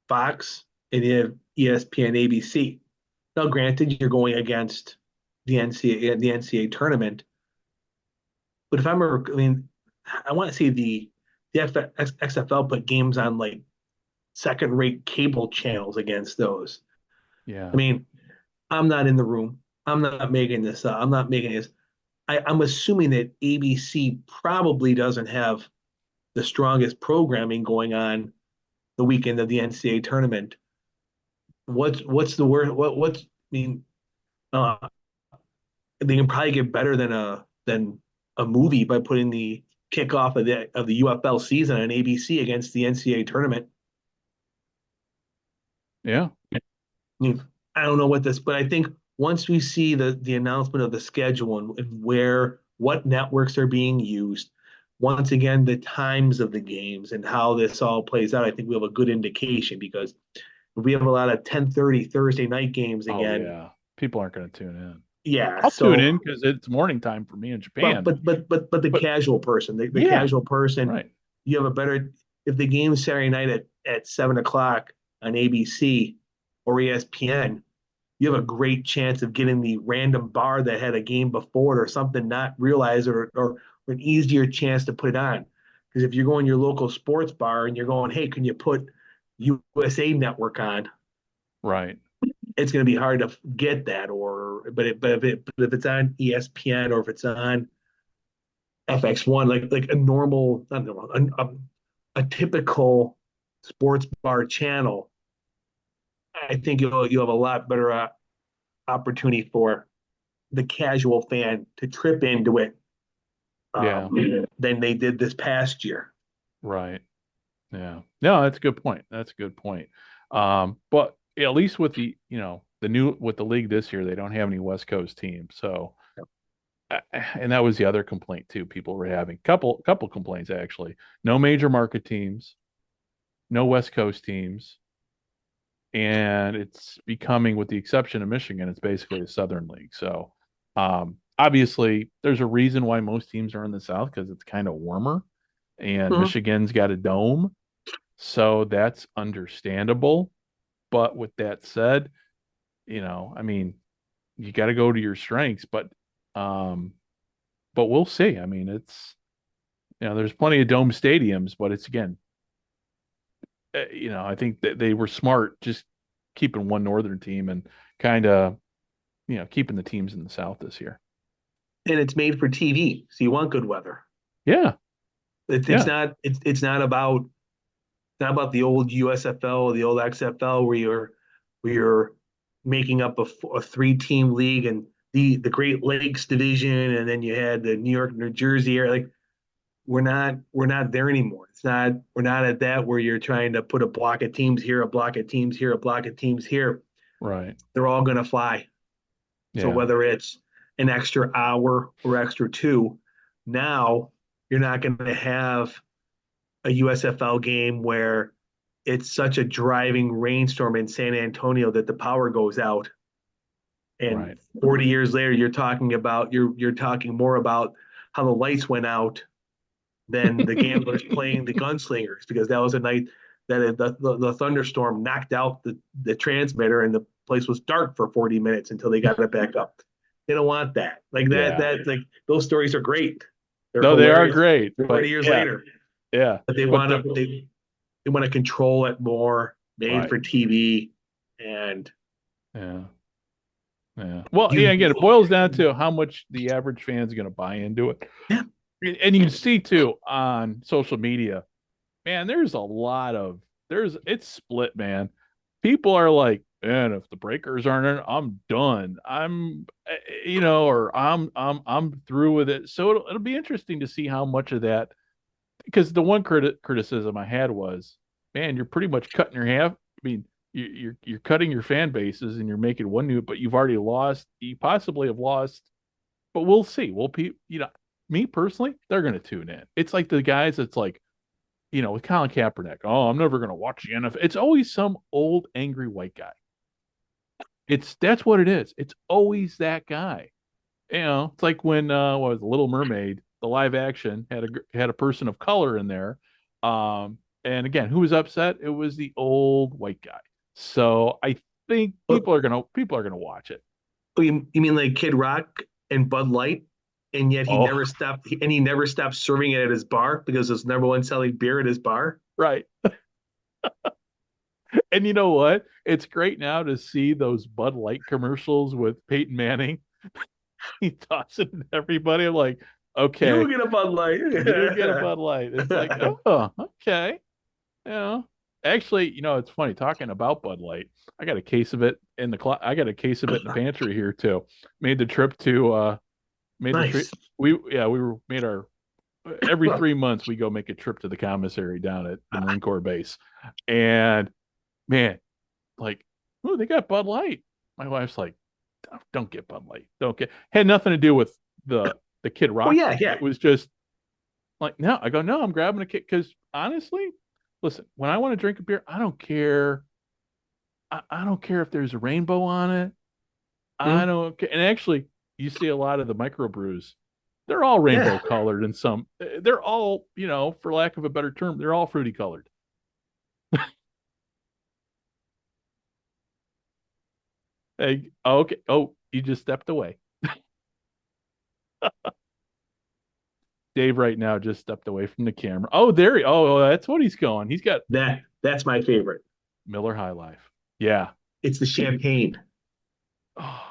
Fox and you have ESPN, ABC. Now, granted, you're going against the NCAA tournament, but if I want to see the XFL put games on like second-rate cable channels against those. Yeah. I mean, I'm not in the room. I'm not making this up. I'm not making this. I'm assuming that ABC probably doesn't have the strongest programming going on the weekend of the NCAA tournament. What's the word? They can probably get better than a movie by putting the kickoff of the UFL season on ABC against the NCAA tournament. Yeah. I don't know but I think once we see the announcement of the schedule and what networks are being used, once again, the times of the games and how this all plays out, I think we have a good indication, because if we have a lot of 10:30 Thursday night games again. Oh, yeah. People aren't going to tune in. Yeah. I'll tune in because it's morning time for me in Japan. But the casual person, the casual person, right. You have a better, if the game's Saturday night at 7 o'clock on ABC or ESPN, you have a great chance of getting the random bar that had a game before it or something not realized, or an easier chance to put it on. Because if you're going to your local sports bar and you're going, hey, can you put USA Network on? Right. It's going to be hard to get that. But if it's on ESPN or if it's on FX1, like a normal, not normal, a typical sports bar channel, I think you'll have a lot better opportunity for the casual fan to trip into it than they did this past year. Right. Yeah. No, that's a good point. That's a good point. But at least with the with the league this year, they don't have any West Coast teams. So, and that was the other complaint too. People were having couple complaints actually. No major market teams, no West Coast teams, and it's becoming, with the exception of Michigan, it's basically a Southern League. So, obviously, there's a reason why most teams are in the South, because it's kind of warmer, and Michigan's got a dome, so that's understandable. But with that said, I mean, you got to go to your strengths, but we'll see. I mean, it's there's plenty of dome stadiums, but it's, again, I think that they were smart just keeping one northern team and kind of keeping the teams in the South this year. And it's made for TV, so you want good weather. Yeah, it's not about the old USFL, the old XFL, where you're making up a 3-team league and the Great Lakes division, and then you had the New York, New Jersey area. Like, we're not there anymore. We're not at that where you're trying to put a block of teams here, a block of teams here, a block of teams here. Right. They're all going to fly. Yeah. So whether it's an extra hour or extra 2, now you're not going to have a USFL game where it's such a driving rainstorm in San Antonio that the power goes out. And 40 years later, you're talking more about how the lights went out than the gamblers playing the gunslingers, because that was a night that the thunderstorm knocked out the transmitter and the place was dark for 40 minutes until they got it back up. They don't want that. Like that. Yeah. Like, those stories are great. They are great. 40 years later. Yeah. But they want to control it more, made for TV, and Well, again, it boils down to how much the average fan is going to buy into it. Yeah. And you can see too on social media, man, there's a lot of it's split, man. People are like, man, if the breakers aren't in, I'm done. I'm through with it. So it'll be interesting to see how much of that, because the one criticism I had was, man, you're pretty much cutting your half. I mean, you're cutting your fan bases and you're making one new, but you've already lost. You possibly have lost, but we'll see. Me personally, they're going to tune in. It's like the guys that's like, with Colin Kaepernick. Oh, I'm never going to watch the NFL. It's always some old angry white guy. That's what it is. It's always that guy. It's like when what was it, Little Mermaid, the live action had a person of color in there. And again, who was upset? It was the old white guy. So I think people are gonna watch it. Oh, you mean like Kid Rock and Bud Light, and yet he never stopped serving it at his bar because it was number one selling beer at his bar. Right. And you know what? It's great now to see those Bud Light commercials with Peyton Manning. He tosses it to everybody. I'm like, okay, you get a Bud Light. You get a Bud Light. It's like, oh, okay. Actually, it's funny talking about Bud Light. I got a case of it in the pantry here too. Made the trip to nice. We made our every 3 months we go make a trip to the commissary down at the Marine Corps base, and man, like, oh, they got Bud Light. My wife's like, don't get Bud Light. Had nothing to do with the Kid Rock. Oh, yeah. It was just like, no. I go, no, I'm grabbing a kid, because honestly, listen, when I want to drink a beer, I don't care. I don't care if there's a rainbow on it. I don't care. And actually, you see a lot of the microbrews They're all rainbow Yeah. colored and some they're all, for lack of a better term, they're all fruity colored. Hey, okay. Oh, you just stepped away. Dave right now just stepped away from the camera. Oh, that's what he's going. He's got That's my favorite. Miller High Life. Yeah. It's the champagne. Oh,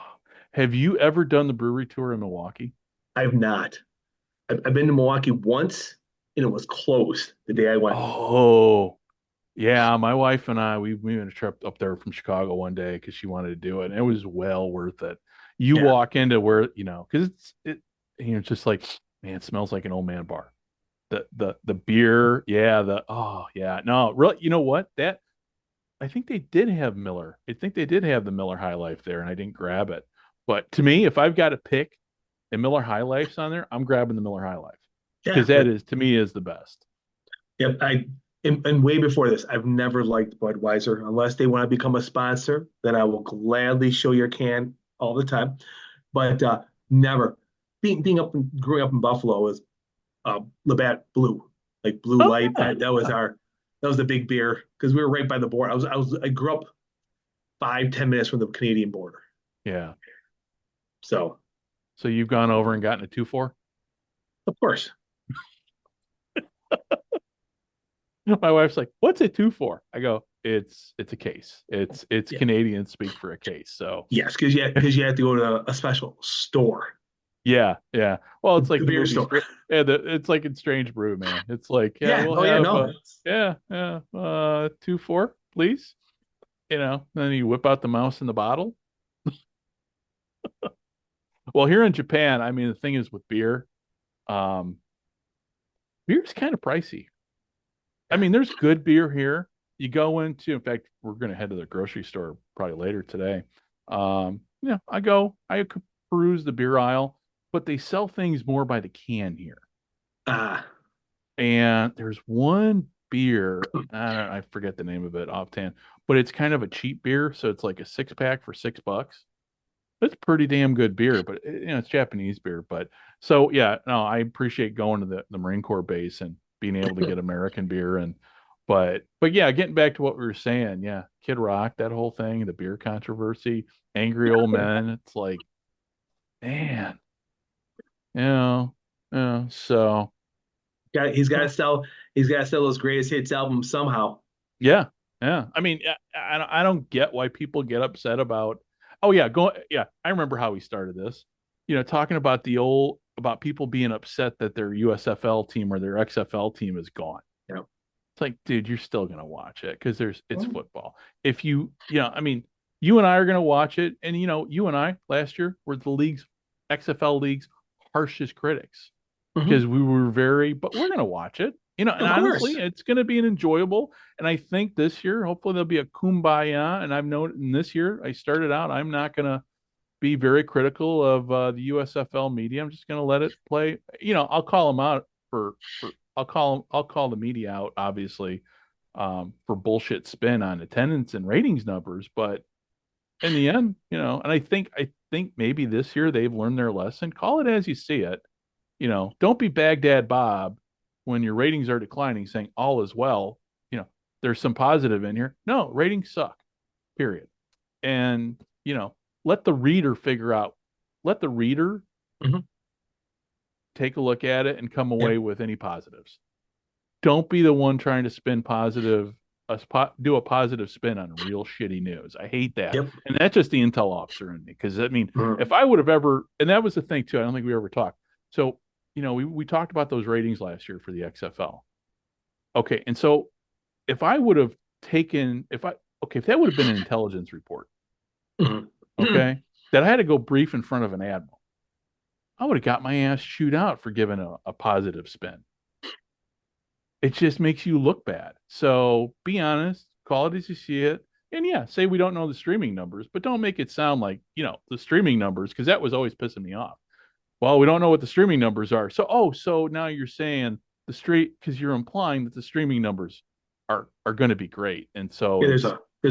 have you ever done the brewery tour in Milwaukee? I've not. I've been to Milwaukee once, and it was closed the day I went. Oh, yeah. My wife and I, we went a trip up there from Chicago one day because she wanted to do it, and it was well worth it. You Yeah. walk into where, because it's just like, man, it smells like an old man bar. The beer, yeah, oh yeah. No, really, you know what? That I think they did have Miller. I think they did have the Miller High Life there, and I didn't grab it. But to me, if I've got to pick and Miller High Life's on there, I'm grabbing the Miller High Life Yeah. because that is to me is the best. Yep. And way before this, I've never liked Budweiser unless they want to become a sponsor. Then I will gladly show your can all the time. But never. Growing up in Buffalo is Labatt Blue, like Blue Oh, Light. yeah. That was the big beer because we were right by the border. I grew up 5-10 minutes from the Canadian border. Yeah. So So you've gone over and gotten a 2-4? of course, My wife's like, "What's a 2-4?" I go, "It's a case. It's Yeah. Canadian speak for a case." So yes, because you have to go to a special store. yeah, yeah. Well, it's like The the beer movie. store. Yeah, it's like in Strange Brew, man. It's like, yeah, Yeah. we'll Oh yeah. have, No. yeah, 2-4, please. Then you whip out the mouse in the bottle. Well, here in Japan, I mean, the thing is with beer, um, beer's kind of pricey. I mean, there's good beer here. You go into, in fact, we're going to head to the grocery store probably later today. I could peruse the beer aisle, but they sell things more by the can here. Ah. And there's one beer, I forget the name of it offhand, but it's kind of a cheap beer. So it's like a 6-pack for $6. It's pretty damn good beer, but it's Japanese beer. But so yeah, no, I appreciate going to the Marine Corps base and being able to get American beer but yeah, getting back to what we were saying, yeah, Kid Rock, that whole thing, the beer controversy, angry old men. It's like, man, you know, so He's got to sell. He's got to sell those greatest hits albums somehow. yeah, yeah. I mean, I don't get why people get upset about. Oh yeah, I remember how we started this. Talking about about people being upset that their USFL team or their XFL team is gone. Yeah. It's like, dude, you're still gonna watch it because it's football. If I mean, you and I are gonna watch it, and you and I last year were the XFL league's harshest critics because we were but we're gonna watch it. And honestly, it's going to be an enjoyable. And I think this year, hopefully, there'll be a kumbaya. And I've known in this year, I started out, I'm not going to be very critical of the USFL media. I'm just going to let it play. I'll call them out I'll call the media out, obviously, for bullshit spin on attendance and ratings numbers. But in the end, and I think maybe this year they've learned their lesson. Call it as you see it. Don't be Baghdad Bob when your ratings are declining, saying all is well. There's some positive in here. No, ratings suck, period. And, let the reader take a look at it and come away with any positives. Don't be the one trying to spin do a positive spin on real shitty news. I hate that. Yep. And that's just the intel officer in me. Because, I mean, if I would have ever, and that was the thing, too, I don't think we ever talked. So, we talked about those ratings last year for the XFL. Okay. And so if I would have if that would have been an intelligence report, okay, that I had to go brief in front of an admiral, I would have got my ass chewed out for giving a positive spin. It just makes you look bad. So be honest, call it as you see it. And yeah, say we don't know the streaming numbers, but don't make it sound like, the streaming numbers, because that was always pissing me off. Well, we don't know what the streaming numbers are. So now you're saying because you're implying that the streaming numbers are going to be great. And so there's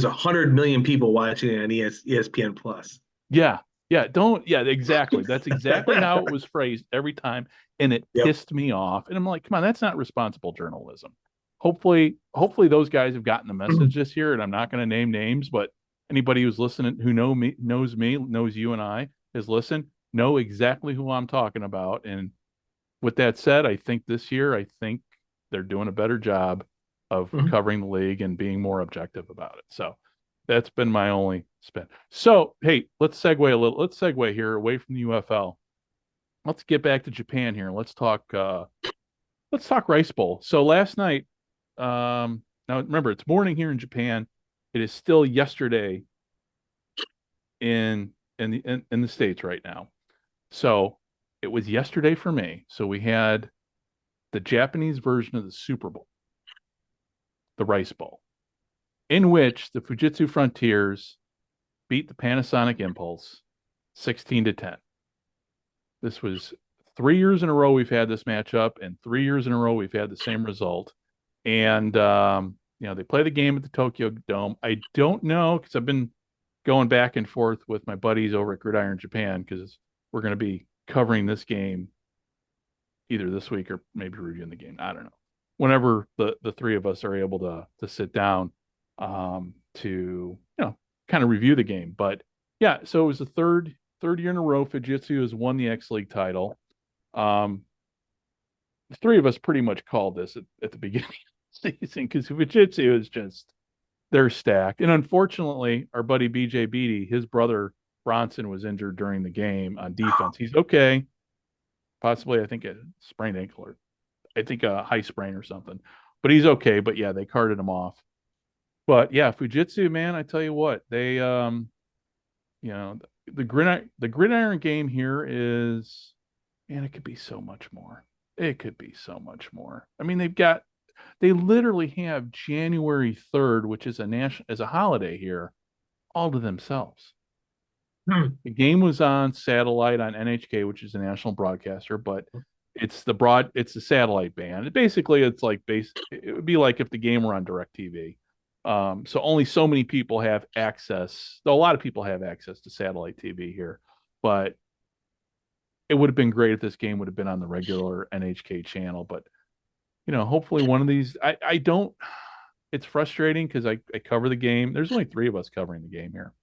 100 million people watching it on ESPN Plus. Yeah. Yeah, don't. Yeah, exactly. That's exactly how it was phrased every time, and it Yep. pissed me off. And I'm like, come on, that's not responsible journalism. Hopefully those guys have gotten the message this year. And I'm not going to name names, but anybody who's listening, who knows me, knows you and I, has listened, know exactly who I'm talking about. And with that said, I think this year, I think they're doing a better job of Mhm. covering the league and being more objective about it. So that's been my only spin. So, hey, let's segue a little. Let's segue here away from the UFL. Let's get back to Japan here. Let's talk Rice Bowl. So last night, now remember it's morning here in Japan. It is still yesterday in the States right now. So it was yesterday for me. So we had the Japanese version of the Super Bowl, the Rice Bowl, in which the Fujitsu Frontiers beat the Panasonic Impulse 16-10. This was 3 years in a row we've had this matchup, and 3 years in a row we've had the same result. And they play the game at the Tokyo Dome. I don't know because I've been going back and forth with my buddies over at Gridiron Japan because we're going to be covering this game either this week or maybe reviewing the game. I don't know. Whenever the three of us are able to sit down to kind of review the game. But yeah, so it was the third year in a row Fujitsu has won the X League title. The three of us pretty much called this at the beginning of the season because Fujitsu is just they're stacked. And unfortunately, our buddy BJ Beatty, his brother Bronson was injured during the game on defense. He's okay. Possibly, I think a sprained ankle or I think a high sprain or something. But he's okay. But yeah, they carted him off. But yeah, Fujitsu, man, I tell you what, they the gridiron game here is, man, it could be so much more. It could be so much more. I mean, they literally have January 3rd, which is as a holiday here, all to themselves. The game was on satellite on NHK, which is a national broadcaster, but it's the satellite band. Basically, it's like it would be like if the game were on DirecTV. So only so many people have access. Though a lot of people have access to satellite TV here, but it would have been great if this game would have been on the regular NHK channel. But hopefully one of these. I don't. It's frustrating because I cover the game. There's only three of us covering the game here,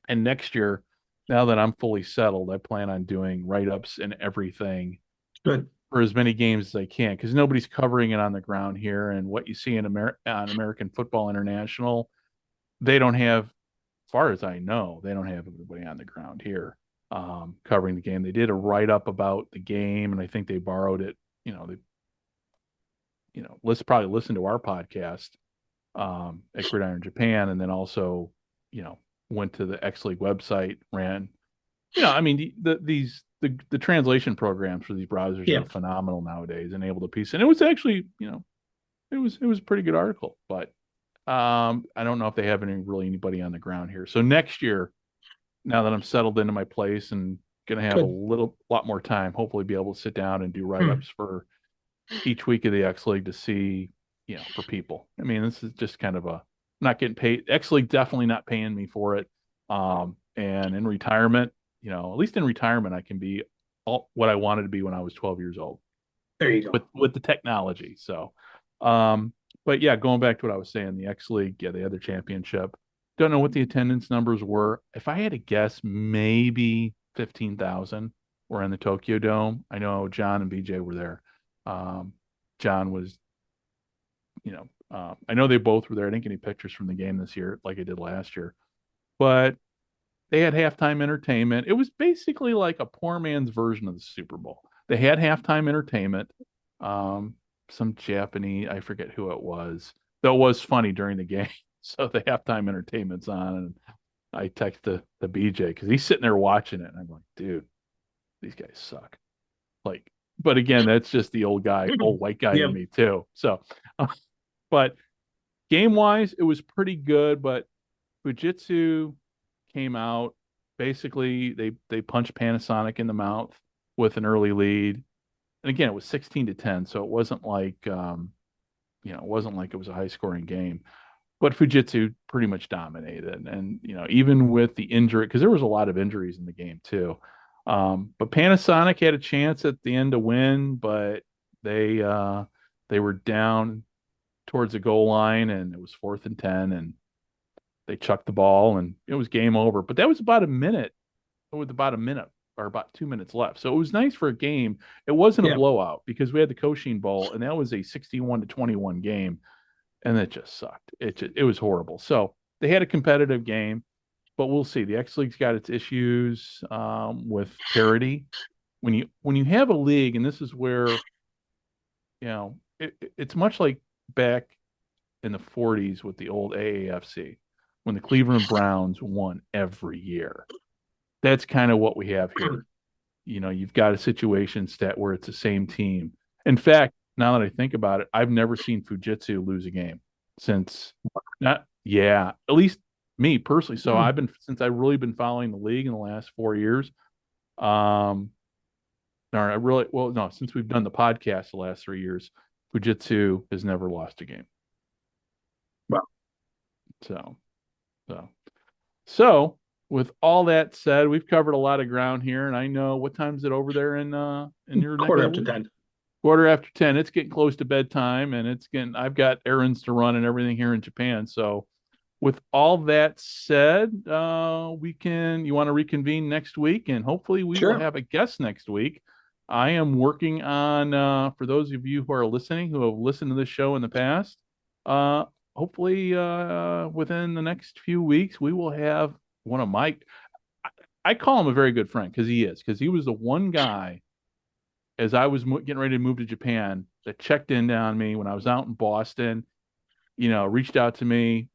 and next year, now that I'm fully settled, I plan on doing write-ups and everything Good. for as many games as I can because nobody's covering it on the ground here. And what you see on American Football International, they don't have, as far as I know, they don't have everybody on the ground here covering the game. They did a write-up about the game, and I think they borrowed it. Let's probably listen to our podcast at Gridiron Japan, and then also, went to the X League website, ran. I mean, the translation programs for these browsers Yeah. are phenomenal nowadays and able to piece. And it was actually, it was a pretty good article, but I don't know if they have anybody on the ground here. So next year, now that I'm settled into my place and gonna have a lot more time, hopefully be able to sit down and do write-ups for each week of the X League to see, for people. I mean, this is just kind of not getting paid. X League definitely not paying me for it. And in retirement, at least in retirement, I can be what I wanted to be when I was 12 years old. There you go. With the technology. So, but yeah, going back to what I was saying, the X League, yeah, they had their championship. Don't know what the attendance numbers were. If I had to guess, maybe 15,000 were in the Tokyo Dome. I know John and BJ were there. John was, I know they both were there. I didn't get any pictures from the game this year like I did last year, but they had halftime entertainment. It was basically like a poor man's version of the Super Bowl. They had halftime entertainment. Some Japanese, I forget who it was. Though it was funny during the game. So the halftime entertainment's on, and I text the BJ because he's sitting there watching it, and I'm like, dude, these guys suck. Like, but again, that's just the old white guy in me too. So, but game wise, it was pretty good. But Fujitsu came out. Basically, they punched Panasonic in the mouth with an early lead, and again, it was 16-10. So it wasn't like it wasn't like it was a high scoring game. but Fujitsu pretty much dominated. And, even with the injury, because there was a lot of injuries in the game too. But Panasonic had a chance at the end to win, but they were down towards the goal line and it was 4th and 10 and they chucked the ball and it was game over. But that was about a minute, with about a minute or about 2 minutes left. So it was nice for a game. It wasn't a blowout because we had the Koshin Bowl and that was a 61-21 game. And it just sucked. It was horrible. So they had a competitive game, but we'll see. The X League's got its issues with parity. When you have a league, and this is where it's much like back in the 40s with the old AAFC when the Cleveland Browns won every year. That's kind of what we have here. You've got a situation where it's the same team. In fact, now that I think about it, I've never seen Fujitsu lose a game since at least me personally. So since I've really been following the league in the last 4 years. Since we've done the podcast the last 3 years, Fujitsu has never lost a game. Wow. So with all that said, we've covered a lot of ground here, and I know what time is it over there in your quarter after 10. Quarter after 10. It's getting close to bedtime, and I've got errands to run and everything here in Japan. So with all that said, you want to reconvene next week, and hopefully we will have a guest next week. I am working on, for those of you who are listening, who have listened to this show in the past, hopefully within the next few weeks, we will have one of I call him a very good friend because he was the one guy as I was getting ready to move to Japan that checked in on me when I was out in Boston, reached out to me,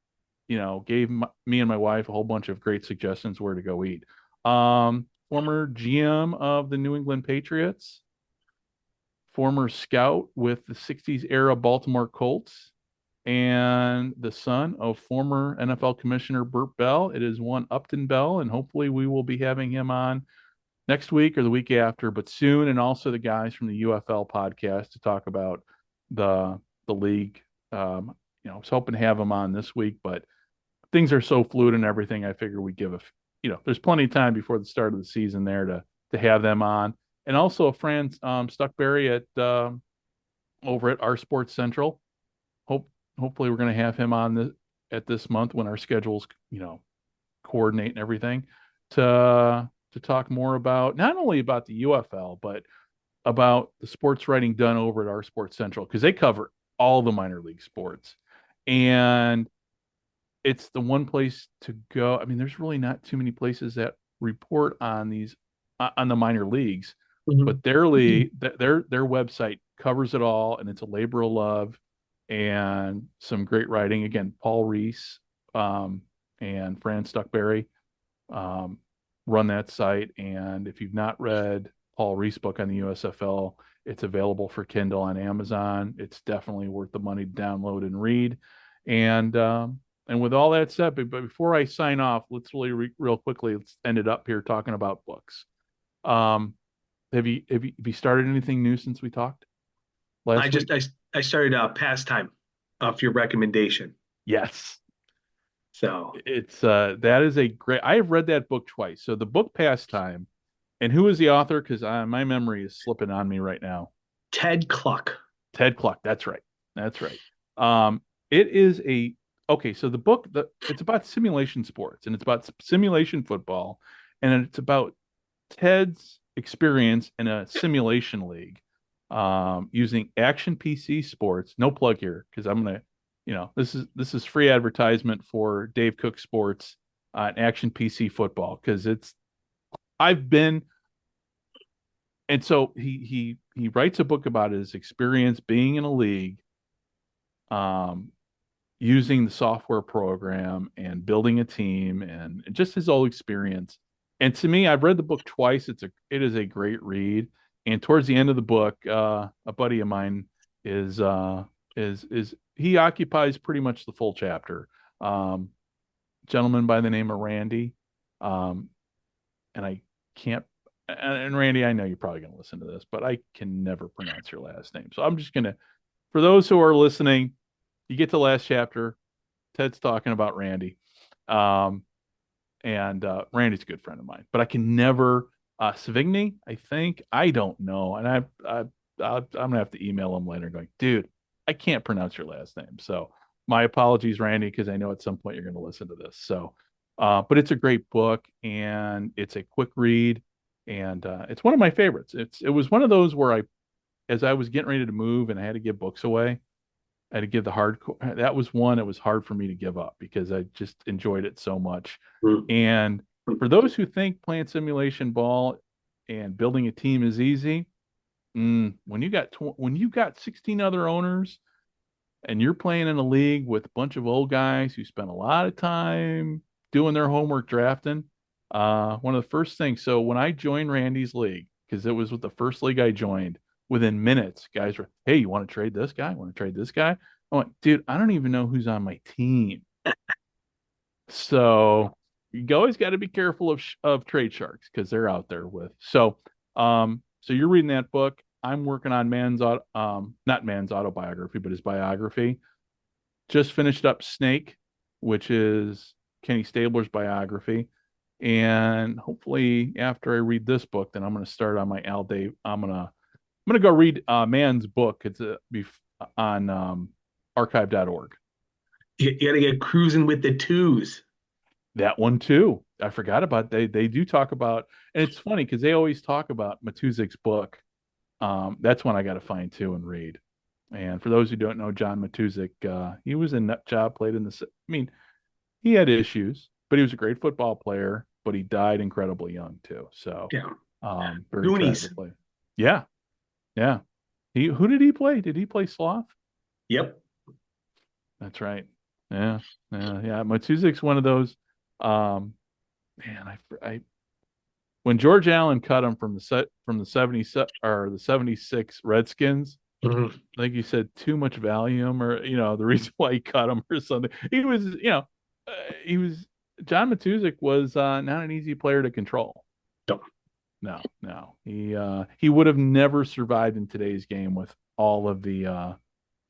gave me and my wife a whole bunch of great suggestions where to go eat. Former GM of the New England Patriots, former scout with the 60s era Baltimore Colts, and the son of former NFL Commissioner Burt Bell. It is one Upton Bell, and hopefully we will be having him on next week or the week after, but soon, and also the guys from the UFL podcast to talk about the league. I was hoping to have them on this week, but things are so fluid and everything. I figure we give there's plenty of time before the start of the season there to have them on, and also Fran Stuckberry at over at Our Sports Central. Hopefully we're going to have him on at this month when our schedules coordinate and everything to talk more about not only about the UFL but about the sports writing done over at Our Sports Central, because they cover all the minor league sports, and it's the one place to go. I mean, there's really not too many places that report on these on the minor leagues, but their website covers it all, and it's a labor of love and some great writing. Again, Paul Reese and Fran Stuckberry run that site, and if you've not read Paul Reese book on the USFL, it's available for Kindle on Amazon. It's definitely worth the money to download and read. And with all that said, but before I sign off, let's really real quickly, let's end it up here talking about books. Have you started anything new since we talked last week? I started Pastime off your recommendation. Yes. So it's that is a great. I have read that book twice. So the book Pastime, and who is the author? Because my memory is slipping on me right now. Ted Kluck. Ted Kluck. That's right. It is so the book, it's about simulation sports, and it's about simulation football, and it's about Ted's experience in a simulation league using Action PC Sports. No plug here because I'm gonna, this is free advertisement for Dave Cook Sports on Action PC Football because and so he writes a book about his experience being in a league, using the software program and building a team and just his whole experience. And to me, I've read the book twice. It is a great read. And towards the end of the book, a buddy of mine is he occupies pretty much the full chapter. Gentleman by the name of Randy. And I can't, and Randy, I know you're probably going to listen to this, but I can never pronounce your last name. So I'm just going to, for those who are listening, you get to the last chapter, Ted's talking about Randy. And Randy's a good friend of mine, but I can never Savigny, I think. I don't know. And I'm gonna have to email him later going, dude, I can't pronounce your last name. So my apologies, Randy, because I know at some point you're gonna listen to this. So but it's a great book and it's a quick read and it's one of my favorites. It was one of those where as I was getting ready to move and I had to give books away, I had to give the hardcore. That was one it was hard for me to give up because I just enjoyed it so much. And for those who think playing simulation ball and building a team is easy, when you got 16 other owners and you're playing in a league with a bunch of old guys who spend a lot of time doing their homework drafting, one of the first things. So when I joined Randy's league, because it was with the first league I joined, within minutes, guys were, hey, you want to trade this guy? Want to trade this guy? I'm like, dude, I don't even know who's on my team. So you always got to be careful of trade sharks because they're out there with. So you're reading that book. I'm working on not Man's autobiography, but his biography. Just finished up Snake, which is Kenny Stabler's biography. And hopefully after I read this book, then I'm going to start on my Al Dave. I'm going to go read Man's book. It's on archive.org. You got to get cruising with the twos. That one too. I forgot about they do talk about, and it's funny because they always talk about Matuzik's book. That's one I got to find too and read. And for those who don't know, John Matuzik, he was a nut job, played in the. I mean, he had issues, but he was a great football player. But he died incredibly young too. So yeah, very tragically. Yeah. Yeah. Who did he play? Did he play Sloth? Yep. That's right. Yeah. Matuzik's one of those. Man, I when George Allen cut him from the 70 or the 76 Redskins, I think he said too much Valium or the reason why he cut him or something. He was John Matuzik was not an easy player to control. No. He would have never survived in today's game with all of the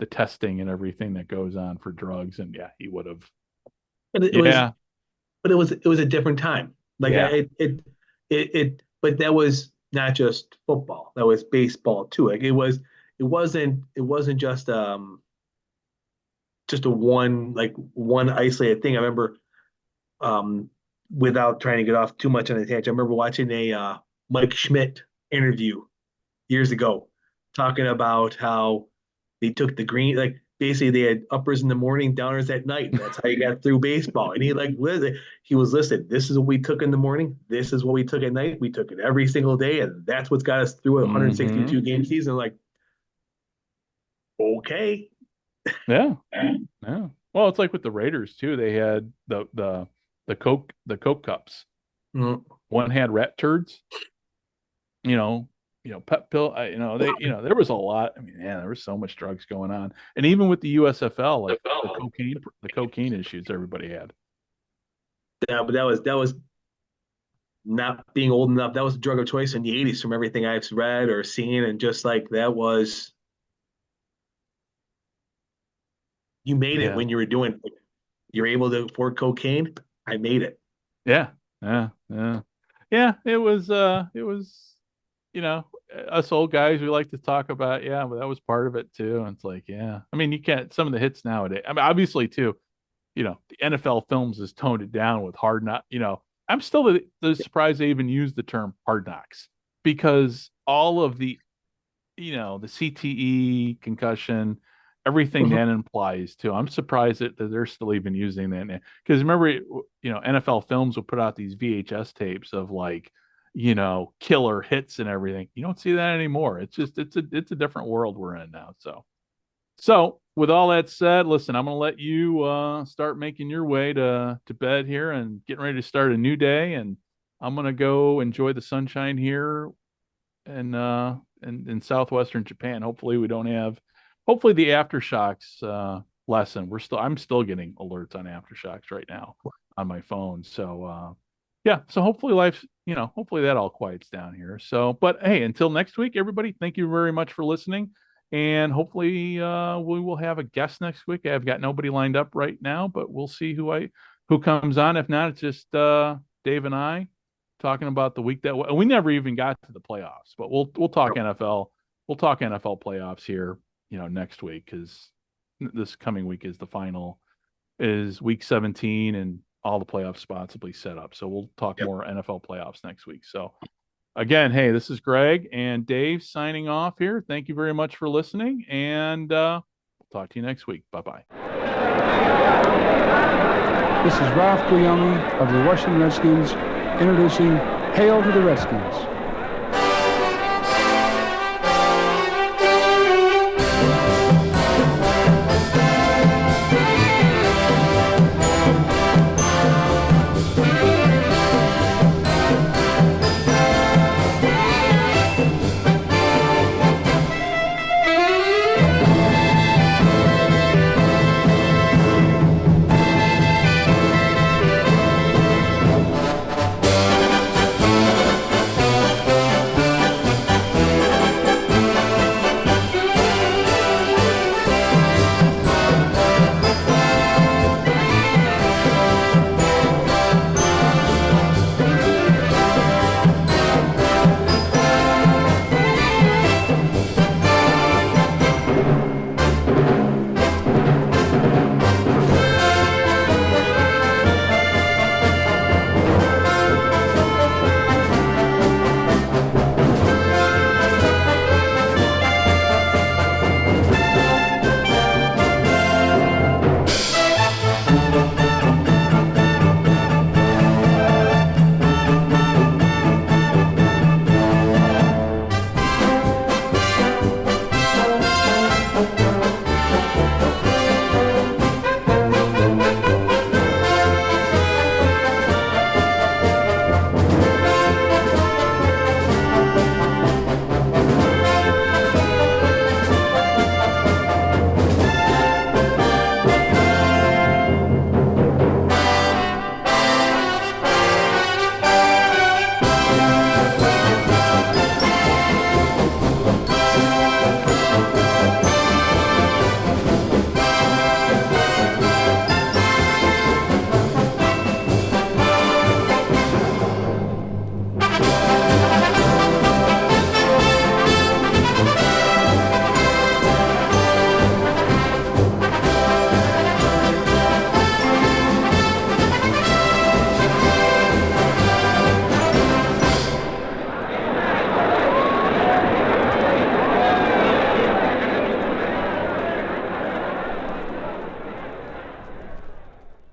testing and everything that goes on for drugs. And yeah, he would have. But it was a different time. Like but that was not just football. That was baseball too. Like it wasn't just a one isolated thing. I remember without trying to get off too much on the tangent, I remember watching a Mike Schmidt interview years ago, talking about how they took the green, like basically they had uppers in the morning, downers at night. That's how you got through baseball. And he was listed. This is what we took in the morning. This is what we took at night. We took it every single day, and that's what's got us through a 162 game season. Like, okay, yeah. Well, it's like with the Raiders too. They had the Coke cups. One had rat turds. Pep pill. There was a lot. I mean, man, there was so much drugs going on, and even with the USFL, like the cocaine issues everybody had. Yeah, but that was not being old enough. That was a drug of choice in the '80s, from everything I've read or seen, and just like that was, you made it when you were doing. You're able to afford cocaine. I made it. Yeah. It was us old guys, we like to talk about, but that was part of it too. And it's like, I mean, you can't, some of the hits nowadays, I mean, obviously too, the NFL films has toned it down with hard knock, I'm still the surprised they even use the term hard knocks because all of the, the CTE, concussion, everything that implies too. I'm surprised that they're still even using that. Because remember, NFL films will put out these VHS tapes of like, killer hits and everything. You don't see that anymore. It's just it's a different world we're in now. So with all that said, listen, I'm gonna let you start making your way to bed here and getting ready to start a new day. And I'm gonna go enjoy the sunshine here in southwestern Japan. Hopefully the aftershocks lessen. I'm still getting alerts on aftershocks right now on my phone. So so hopefully hopefully that all quiets down here. So, but hey, until next week, everybody, thank you very much for listening. And hopefully we will have a guest next week. I've got nobody lined up right now, but we'll see who comes on. If not, it's just Dave and I talking about the week that we never even got to the playoffs, but we'll talk NFL. We'll talk NFL playoffs here, next week, because this coming week is week 17, and all the playoff spots will be set up. So we'll talk more NFL playoffs next week. So again, hey, this is Greg and Dave signing off here. Thank you very much for listening, and we'll talk to you next week. Bye-bye. This is Ralph Guillaume of the Washington Redskins introducing Hail to the Redskins.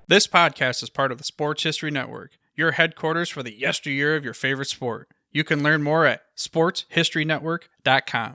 This podcast is part of the Sports History Network, your headquarters for the yesteryear of your favorite sport. You can learn more at sportshistorynetwork.com.